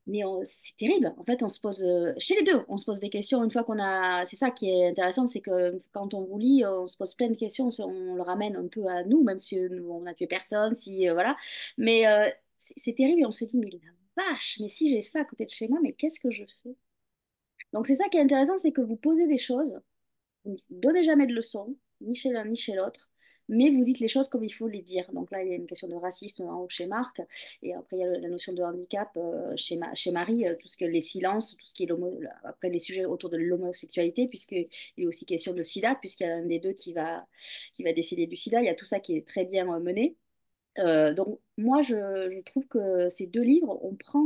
Mais c'est terrible. En fait, on se pose, chez les deux, on se pose des questions une fois qu'on a. C'est ça qui est intéressant, c'est que quand on vous lit, on se pose plein de questions, on le ramène un peu à nous, même si on n'a tué personne, si voilà. Mais c'est terrible et on se dit, mais la vache, mais si j'ai ça à côté de chez moi, mais qu'est-ce que je fais? Donc c'est ça qui est intéressant, c'est que vous posez des choses. Vous ne donnez jamais de leçons, ni chez l'un ni chez l'autre, mais vous dites les choses comme il faut les dire. Donc là, il y a une question de racisme en haut chez Marc, et après, il y a la notion de handicap chez Marie, tout ce que les silences, tout ce qui est après les sujets autour de l'homosexualité, puisqu'il est aussi question de sida, puisqu'il y a un des deux qui va décéder du sida. Il y a tout ça qui est très bien mené. Donc moi, je trouve que ces deux livres, on prend.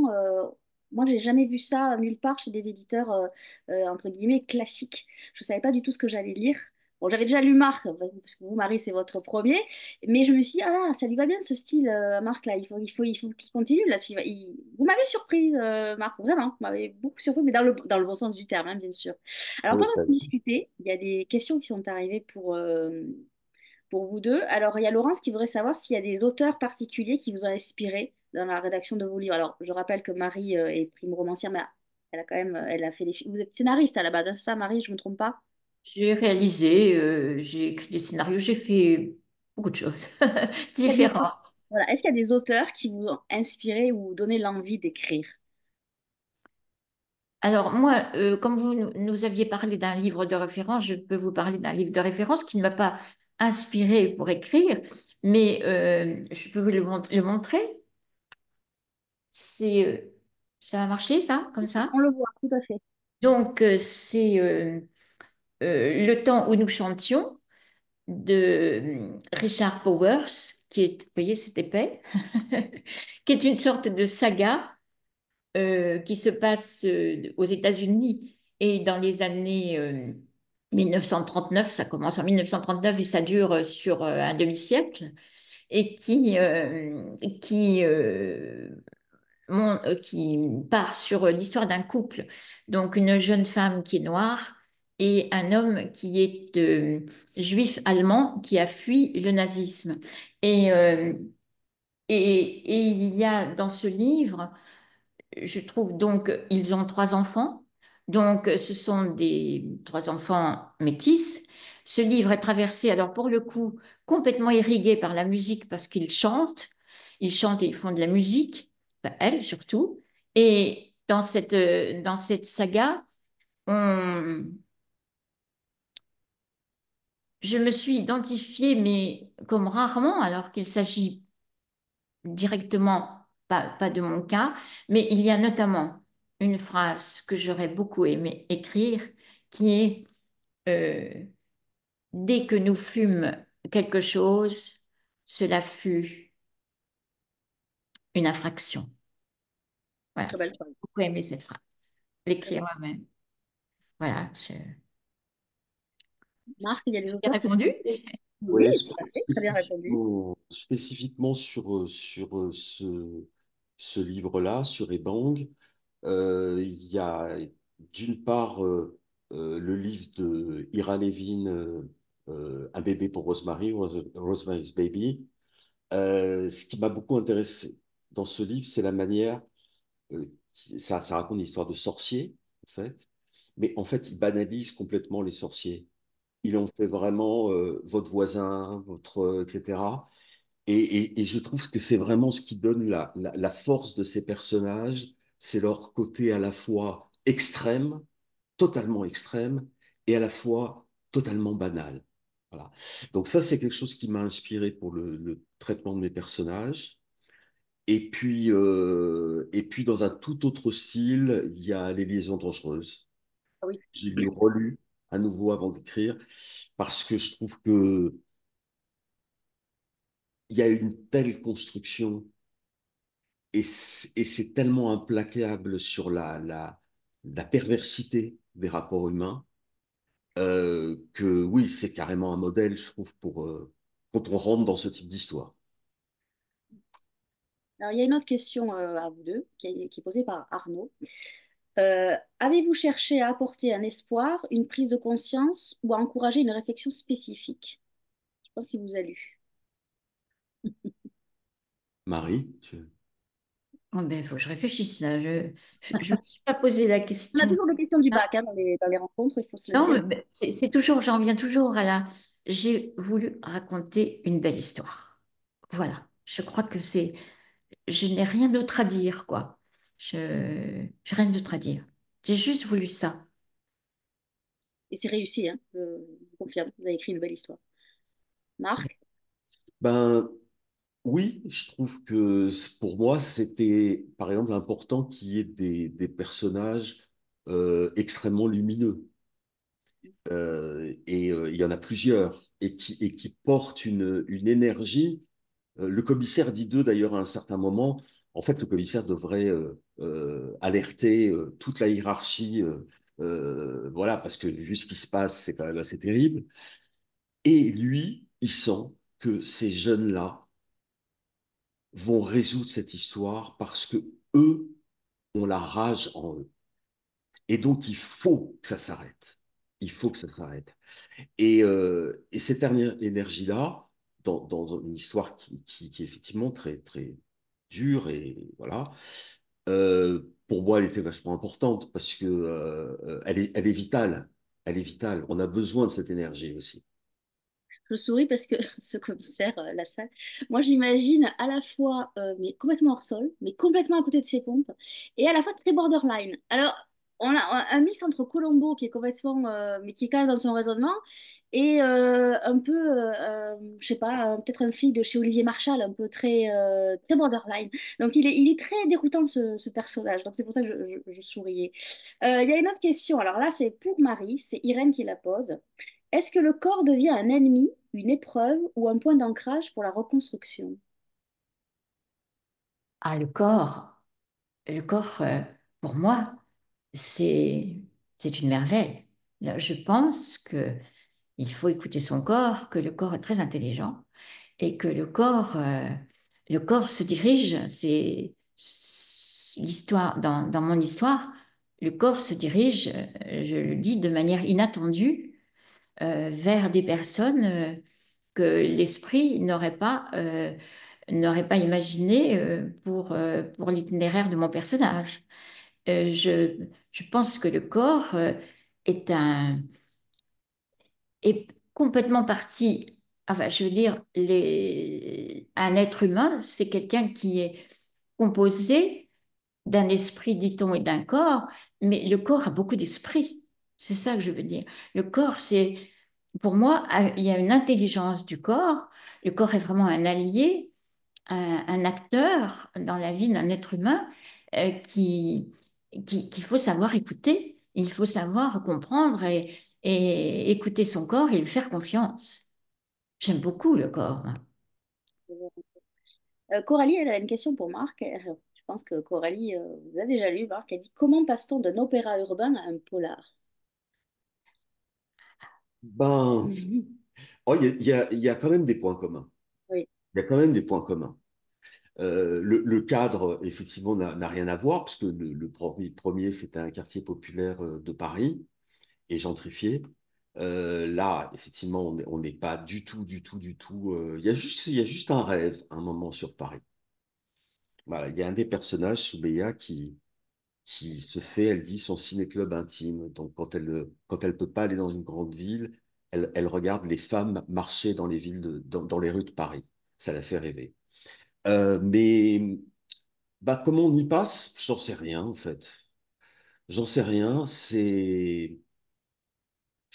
Moi, j'ai jamais vu ça nulle part chez des éditeurs entre guillemets classiques. Je savais pas du tout ce que j'allais lire. Bon, j'avais déjà lu Marc, enfin, parce que vous, Marie, c'est votre premier, mais je me suis dit, ah là, ça lui va bien ce style, Marc, là, il faut qu'il continue, là, vous m'avez surpris, Marc, vraiment, vous m'avez beaucoup surpris, mais dans le bon sens du terme, hein, bien sûr. Alors, Oui, pendant que vous discutez, il y a des questions qui sont arrivées pour vous deux. Alors, il y a Laurence qui voudrait savoir s'il y a des auteurs particuliers qui vous ont inspiré dans la rédaction de vos livres. Alors, je rappelle que Marie est prime romancière, mais elle a quand même, elle a fait des Vous êtes scénariste à la base, hein, c'est ça, Marie, je ne me trompe pas? J'ai réalisé, j'ai écrit des scénarios, j'ai fait beaucoup de choses Il y a des- différentes. Voilà. Est-ce qu'il y a des auteurs qui vous ont inspiré ou donné l'envie d'écrire? Alors moi, comme vous nous aviez parlé d'un livre de référence, je peux vous parler d'un livre de référence qui ne m'a pas inspiré pour écrire, mais je peux vous le montrer. C'est, ça va marcher, ça, comme ça? On le voit, tout à fait. Donc, c'est Le temps où nous chantions de Richard Powers, qui est, vous voyez, c'est épais, qui est une sorte de saga qui se passe aux États-Unis et dans les années 1939, ça commence en 1939 et ça dure sur un demi-siècle, et qui part sur l'histoire d'un couple, donc une jeune femme qui est noire et un homme qui est juif allemand qui a fui le nazisme. Et, euh, et il y a dans ce livre, je trouve donc, ils ont trois enfants, donc ce sont des trois enfants métis. Ce livre est traversé, alors pour le coup, complètement irrigué par la musique parce ils chantent et ils font de la musique, enfin, elle surtout. Et dans cette saga, on- je me suis identifiée, mais comme rarement, alors qu'il s'agit directement, pas de mon cas, mais il y a notamment une phrase que j'aurais beaucoup aimé écrire qui est dès que nous fûmes quelque chose, cela fut une infraction. Voilà, Très belle j'ai phrase. beaucoup aimé cette phrase, Très l'écrire belle. moi-même. Voilà, Marc, il y a des j'ai auteurs que répondu. oui, Oui, tout à fait, très bien répondu. spécifiquement sur ce livre-là, sur Ebang, il y a d'une part le livre de Ira Levin, Un bébé pour Rosemary, Rosemary's Baby. Ce qui m'a beaucoup intéressé dans ce livre, c'est la manière, ça raconte une histoire de sorciers, en fait, mais en fait, il banalise complètement les sorciers. Il en fait vraiment votre voisin, etc. Et je trouve que c'est vraiment ce qui donne la force de ces personnages, c'est leur côté à la fois extrême, totalement extrême, et à la fois totalement banal. Voilà. Donc ça, c'est quelque chose qui m'a inspiré pour le traitement de mes personnages. Et puis, dans un tout autre style, il y a Les liaisons dangereuses. Ah oui. J'ai lu, relu à nouveau avant d'écrire, parce que je trouve que il y a une telle construction et c'est tellement implacable sur la perversité des rapports humains que oui, c'est carrément un modèle, je trouve, pour quand on rentre dans ce type d'histoire. Alors, il y a une autre question à vous deux qui est posée par Arnaud. Avez-vous cherché à apporter un espoir, une prise de conscience ou à encourager une réflexion spécifique? Je pense qu'il vous a lu. Marie, Oh ben, il faut que je réfléchisse là. Je me suis pas posé la On a question. toujours des questions du Ah, bac hein, dans les rencontres, il faut se le non, dire. mais c'est toujours, j'en viens toujours à la. J'ai voulu raconter une belle histoire. Voilà. Je crois que c'est. Je n'ai rien d'autre à dire, quoi. J'ai rien d'autre à dire. J'ai juste voulu ça. Et c'est réussi, hein, je vous confirme. Vous avez écrit une belle histoire. Marc? ben oui, je trouve que pour moi, c'était par exemple important qu'il y ait des personnages extrêmement lumineux. Il y en a plusieurs et qui portent une énergie. Le commissaire dit d'eux d'ailleurs à un certain moment, en fait, le commissaire devrait alerter toute la hiérarchie, voilà, parce que vu ce qui se passe, c'est quand même assez terrible. Et lui, il sent que ces jeunes-là vont résoudre cette histoire parce que eux ont la rage en eux. Et donc, il faut que ça s'arrête. Il faut que ça s'arrête. Et cette dernière énergie-là, dans une histoire qui est effectivement très, très dure, et voilà, pour moi, elle était vachement importante parce que elle est vitale. Elle est vitale. On a besoin de cette énergie aussi. Je souris parce que ce commissaire, Lassalle, moi je l'imagine à la fois mais complètement hors sol, mais complètement à côté de ses pompes, et à la fois très borderline. Alors, on a un mix entre Colombo qui est complètement, mais qui est quand même dans son raisonnement, et un peu, je sais pas, peut-être un flic de chez Olivier Marchal, un peu très, très borderline. Donc il est très déroutant ce personnage, donc c'est pour ça que je souriais. Il y a une autre question, alors là c'est pour Marie, c'est Irène qui la pose. Est-ce que le corps devient un ennemi, une épreuve ou un point d'ancrage pour la reconstruction? Ah, le corps. le corps, pour moi, c'est, c'est une merveille. Là, je pense que il faut écouter son corps, que le corps est très intelligent et que le corps se dirige. C'est l'histoire, dans mon histoire, le corps se dirige, je le dis de manière inattendue, vers des personnes que l'esprit n'aurait pas imaginé pour l'itinéraire de mon personnage. Je pense que le corps est est complètement parti. Enfin, je veux dire, un être humain, c'est quelqu'un qui est composé d'un esprit, dit-on, et d'un corps, mais le corps a beaucoup d'esprit. C'est ça que je veux dire. Le corps, pour moi, il y a une intelligence du corps. Le corps est vraiment un allié, un acteur dans la vie d'un être humain euh, qui, qu'il faut savoir écouter. Il faut savoir comprendre et écouter son corps et lui faire confiance. J'aime beaucoup le corps, moi. Coralie, elle a une question pour Marc. Je pense que Coralie vous a déjà lu, Marc. Elle dit, comment passe-t-on d'un opéra urbain à un polar? Ben, oh, il y a quand même des points communs. Oui, Il y a quand même des points communs. Le cadre, effectivement, n'a rien à voir, parce que le premier, c'était un quartier populaire de Paris et gentrifié. Là, effectivement, on n'est pas du tout, du tout, du tout. Il y a juste un rêve, un moment sur Paris. Voilà, il y a un des personnages, Soubeya, qui se fait, elle dit, son ciné-club intime. Donc, quand elle peut pas aller dans une grande ville, elle regarde les femmes marcher dans les villes, dans les rues de Paris. Ça la fait rêver. Mais bah, comment on y passe? J'en sais rien, en fait. J'en sais rien. Je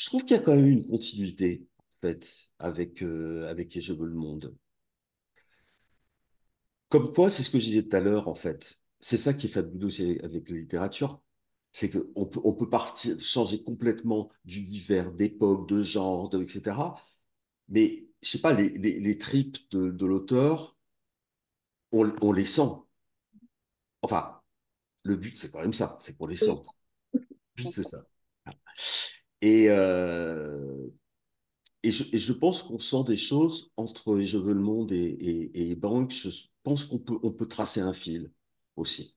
trouve qu'il y a quand même une continuité, en fait, avec Et je veux le monde. Comme quoi, c'est ce que je disais tout à l'heure, en fait. C'est ça qui est fabuleux aussi avec la littérature. C'est on peut partir, changer complètement d'univers, d'époque, de genre, etc. Mais, je sais pas, les tripes de l'auteur, on les sent. Enfin, le but, c'est quand même ça, c'est qu'on les oui, sente. Le but, on c'est sent. ça. Et, et je pense qu'on sent des choses entre Je veux le monde et Bang. Je pense on peut tracer un fil aussi.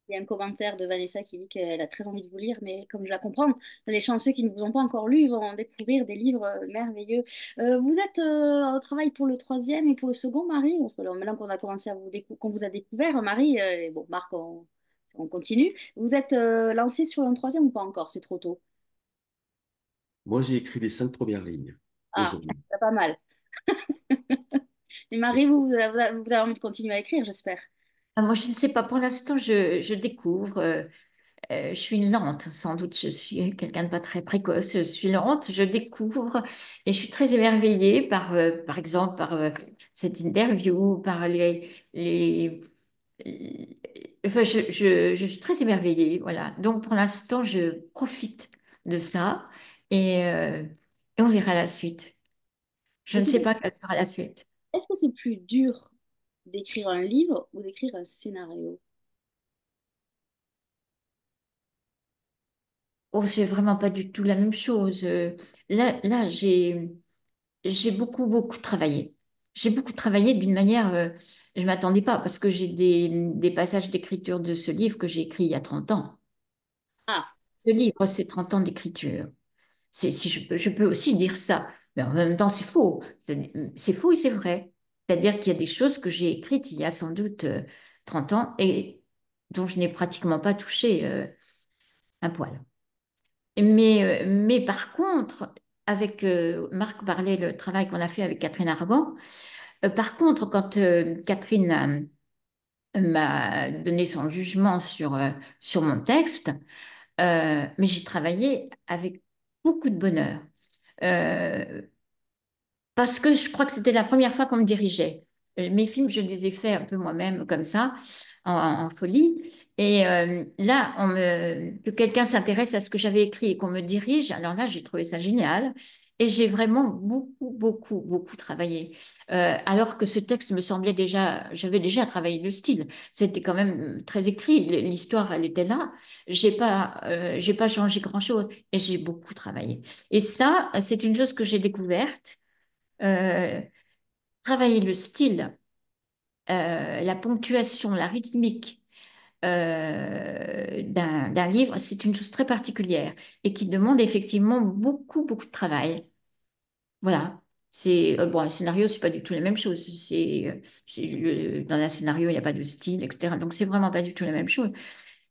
Il y a un commentaire de Vanessa qui dit qu'elle a très envie de vous lire, mais comme je la comprends, les chanceux qui ne vous ont pas encore lu vont découvrir des livres merveilleux. Vous êtes au travail pour le troisième et pour le second, Marie? Parce que là, maintenant qu'on a commencé à qu'on vous a découvert, Marie, et bon, Marc, on continue. Vous êtes lancé sur un troisième ou pas encore? C'est trop tôt. Moi, j'ai écrit les 5 premières lignes Ah, aujourd'hui. c'est pas mal. Et Marie, vous avez envie de continuer à écrire, j'espère. Ah, moi, je ne sais pas. Pour l'instant, je découvre. Je suis lente, sans doute. Je suis quelqu'un de pas très précoce. Je suis lente, je découvre et je suis très émerveillée par exemple, par cette interview, par enfin, je suis très émerveillée. Voilà. Donc, pour l'instant, je profite de ça et, euh, et on verra la suite. Je ne sais pas quelle sera la suite. Est-ce que c'est plus dur d'écrire un livre ou d'écrire un scénario? Oh, c'est vraiment pas du tout la même chose. Là, j'ai beaucoup travaillé. J'ai beaucoup travaillé d'une manière, je ne m'attendais pas, parce que j'ai des passages d'écriture de ce livre que j'ai écrit il y a 30 ans. Ah, Ce livre, c'est 30 ans d'écriture. Si je peux aussi dire ça, mais en même temps, c'est faux. C'est faux et c'est vrai. C'est-à-dire qu'il y a des choses que j'ai écrites il y a sans doute 30 ans et dont je n'ai pratiquement pas touché un poil. Mais par contre, avec Marc parlait le travail qu'on a fait avec Catherine Argan. Par contre, quand Catherine m'a donné son jugement sur mon texte, mais j'ai travaillé avec beaucoup de bonheur. Euh, Parce que je crois que c'était la première fois qu'on me dirigeait. Mes films, je les ai faits un peu moi-même, comme ça, en folie. Et là, que quelqu'un s'intéresse à ce que j'avais écrit et qu'on me dirige, alors là, j'ai trouvé ça génial. Et j'ai vraiment beaucoup travaillé. Alors que ce texte me semblait déjà, j'avais déjà travaillé le style. C'était quand même très écrit. L'histoire, elle était là. J'ai pas changé grand-chose. Et j'ai beaucoup travaillé. Et ça, c'est une chose que j'ai découverte. Euh, Travailler le style, la ponctuation, la rythmique d'un livre, c'est une chose très particulière et qui demande effectivement beaucoup de travail. Voilà. C'est bon, un scénario, c'est pas du tout la même chose. Dans un scénario, il n'y a pas de style, etc. Donc c'est vraiment pas du tout la même chose.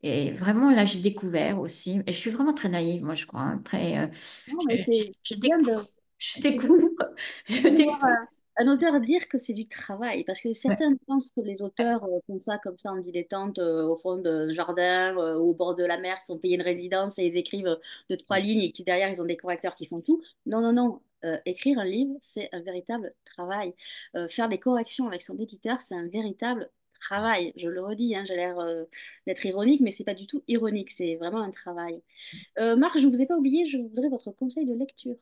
Et vraiment là, j'ai découvert aussi. Et je suis vraiment très naïve, moi, je crois. Hein, très. Non, mais Je c'est bien découvre. Je c'est bien découvre. Je de voir découvre. un auteur dire que c'est du travail, parce que Ouais. certains pensent que les auteurs font ça comme ça en dilettante au fond d'un jardin, au bord de la mer, qui sont payés une résidence et ils écrivent deux, trois lignes et qui derrière ils ont des correcteurs qui font tout. Non, non, non. Écrire un livre, c'est un véritable travail. Faire des corrections avec son éditeur, c'est un véritable travail. Je le redis, hein, j'ai l'air d'être ironique, mais c'est pas du tout ironique, c'est vraiment un travail. Marc, je ne vous ai pas oublié, je voudrais votre conseil de lecture.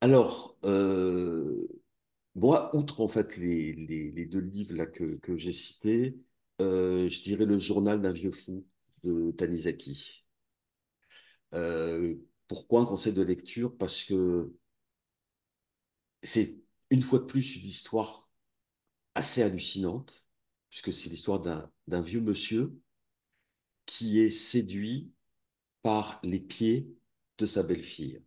Alors, moi, outre en fait les deux livres là, que j'ai cités, je dirais Le journal d'un vieux fou de Tanizaki. Euh, Pourquoi un conseil de lecture? Parce que c'est une fois de plus une histoire assez hallucinante, puisque c'est l'histoire d'un vieux monsieur qui est séduit par les pieds de sa belle-fille.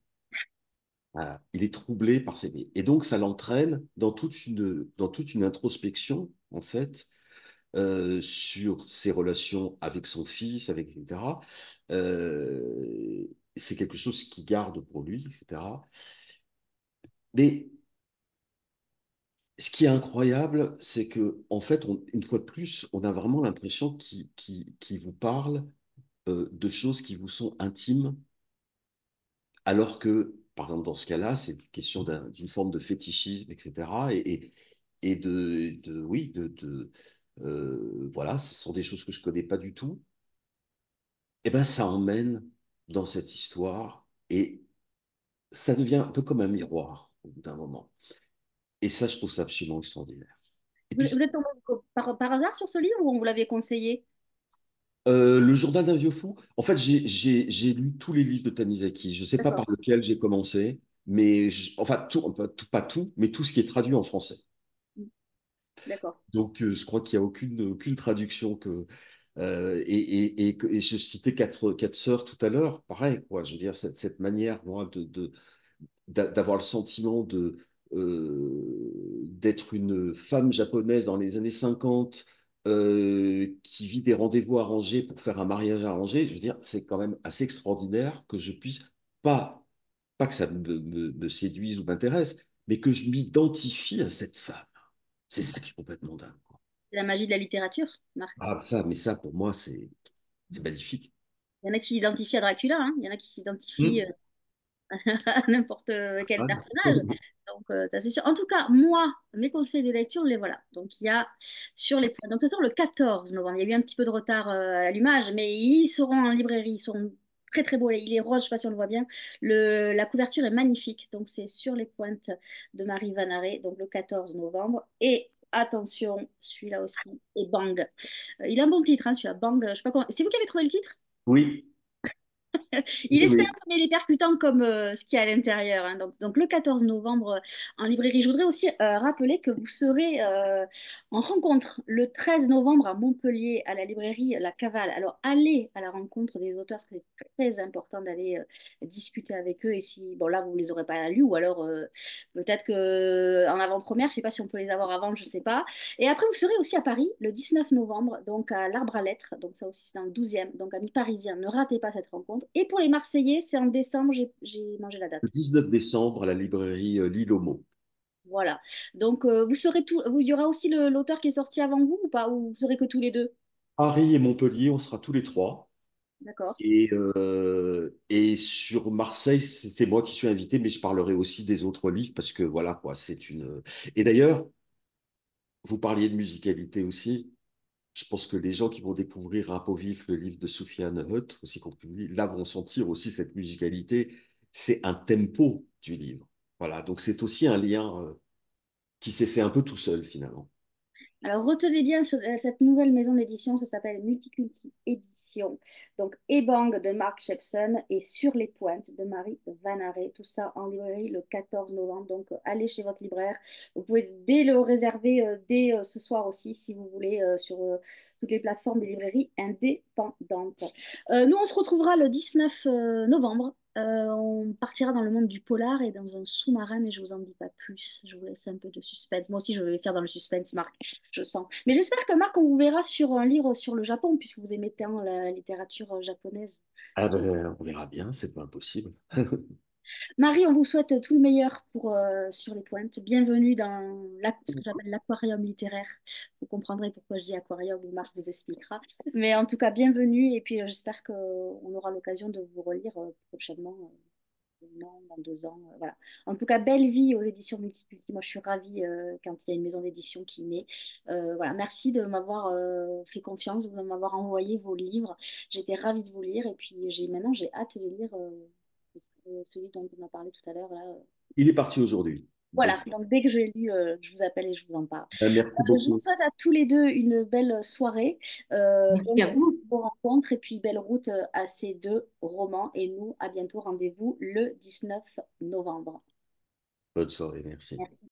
Voilà. Il est troublé par ses pieds. Et donc, ça l'entraîne dans toute une introspection, en fait, sur ses relations avec son fils, avec, etc. C'est quelque chose qu'il garde pour lui, etc. Mais ce qui est incroyable, c'est que, en fait, une fois de plus, on a vraiment l'impression qu'il vous parle de choses qui vous sont intimes, alors que, par exemple, dans ce cas-là, c'est une question d'une forme de fétichisme, etc. Et oui, voilà, ce sont des choses que je connais pas du tout. Et ben, ça emmène dans cette histoire et ça devient un peu comme un miroir au bout d'un moment. Et ça, je trouve ça absolument extraordinaire. Et puis, Vous êtes tombé par hasard sur ce livre ou on vous l'avait conseillé? Le journal d'un vieux fou, en fait, j'ai lu tous les livres de Tanizaki. Je ne sais pas D'accord, par lequel j'ai commencé, mais enfin, pas tout, mais tout ce qui est traduit en français. d'accord. Donc, je crois qu'il n'y a aucune traduction et je citais quatre sœurs tout à l'heure, pareil, quoi. Je veux dire, cette manière, moi, d'avoir le sentiment d'être une femme japonaise dans les années 50 qui vit des rendez-vous arrangés pour faire un mariage arrangé, je veux dire, c'est quand même assez extraordinaire que je puisse, pas que ça me séduise ou m'intéresse, mais que je m'identifie à cette femme. C'est ça qui est complètement dingue, quoi. C'est la magie de la littérature, Marc. Ah, ça, mais ça, pour moi, c'est magnifique. Il y en a qui s'identifient à Dracula, hein. Il y en a qui s'identifient Hmm. à n'importe quel Ah, non. personnage. Donc, ça c'est sûr. En tout cas, moi, mes conseils de lecture, les voilà. Donc, il y a sur les points. Donc, ça sort le 14 novembre. Il y a eu un petit peu de retard à l'allumage, mais ils seront en librairie. Ils sont très, très beaux. Il est rose, je ne sais pas si on le voit bien. La couverture est magnifique. Donc, c'est sur les pointes de Marie Vanaré, donc le 14 novembre. Et attention, celui-là aussi. Et Bang. Il a un bon titre, hein, celui-là. Bang. Je sais pas comment. C'est vous qui avez trouvé le titre? Oui, Il oui, est simple, oui. mais il est percutant comme ce qu'il y a à l'intérieur, hein. Donc, le 14 novembre en librairie. Je voudrais aussi rappeler que vous serez en rencontre le 13 novembre à Montpellier, à la librairie La Cavale. Alors, allez à la rencontre des auteurs, parce que c'est très important d'aller discuter avec eux. Et si, bon, là, vous ne les aurez pas lus, ou alors peut-être qu'en avant-première, je ne sais pas si on peut les avoir avant, je ne sais pas. Et après, vous serez aussi à Paris le 19 novembre, donc à l'Arbre à Lettres. Donc, ça aussi, c'est dans le 12e. Donc, amis parisiens, ne ratez pas cette rencontre. Et pour les Marseillais, c'est en décembre, j'ai mangé la Le date. 19 décembre à la librairie L'Île aux mots. Voilà. Donc, vous serez tout. Il y aura aussi l'auteur qui est sorti avant vous ou pas? Ou vous serez que tous les deux? Paris et Montpellier, on sera tous les trois. D'accord. Et sur Marseille, c'est moi qui suis invité, mais je parlerai aussi des autres livres parce que voilà, quoi, c'est une. Et d'ailleurs, vous parliez de musicalité aussi. Je pense que les gens qui vont découvrir à peau vif le livre de Soufiane Hutt, aussi qu'on publie, là vont sentir aussi cette musicalité. C'est un tempo du livre. Voilà, donc c'est aussi un lien qui s'est fait un peu tout seul finalement. Alors, retenez bien cette nouvelle maison d'édition, ça s'appelle Multiculti Édition. Donc, Ebang de Mark Shepson et Sur les pointes de Marie Vanaré. Tout ça en librairie le 14 novembre. Donc, allez chez votre libraire. Vous pouvez dès le réserver, dès ce soir aussi, si vous voulez, sur toutes les plateformes des librairies indépendantes. Nous, on se retrouvera le 19 novembre. On partira dans le monde du polar et dans un sous-marin, mais je vous en dis pas plus. Je vous laisse un peu de suspense. Moi aussi, je vais faire dans le suspense, Marc, je sens. Mais j'espère que Marc, on vous verra sur un livre sur le Japon, puisque vous aimez tant la littérature japonaise. Ah ben, on verra bien, c'est pas impossible. Marie, on vous souhaite tout le meilleur pour Sur les pointes. Bienvenue dans ce que j'appelle l'aquarium littéraire. Vous comprendrez pourquoi je dis aquarium, ou Marc vous expliquera. Mais en tout cas, bienvenue, et puis j'espère qu'on aura l'occasion de vous relire prochainement. Un an, dans 2 ans, voilà. En tout cas, belle vie aux éditions Multiculti. Moi, je suis ravie quand il y a une maison d'édition qui naît. Voilà, merci de m'avoir fait confiance, de m'avoir envoyé vos livres. J'étais ravie de vous lire et puis maintenant, j'ai hâte de lire celui dont on a parlé tout à l'heure. Là. Il est parti aujourd'hui. Donc, Voilà, donc dès que j'ai lu, je vous appelle et je vous en parle. merci Je vous beaucoup. souhaite à tous les deux une belle soirée, Merci bonne à réussite vous. pour vos rencontres et puis belle route à ces deux romans. Et nous, à bientôt, rendez-vous le 19 novembre. Bonne soirée, merci. Merci.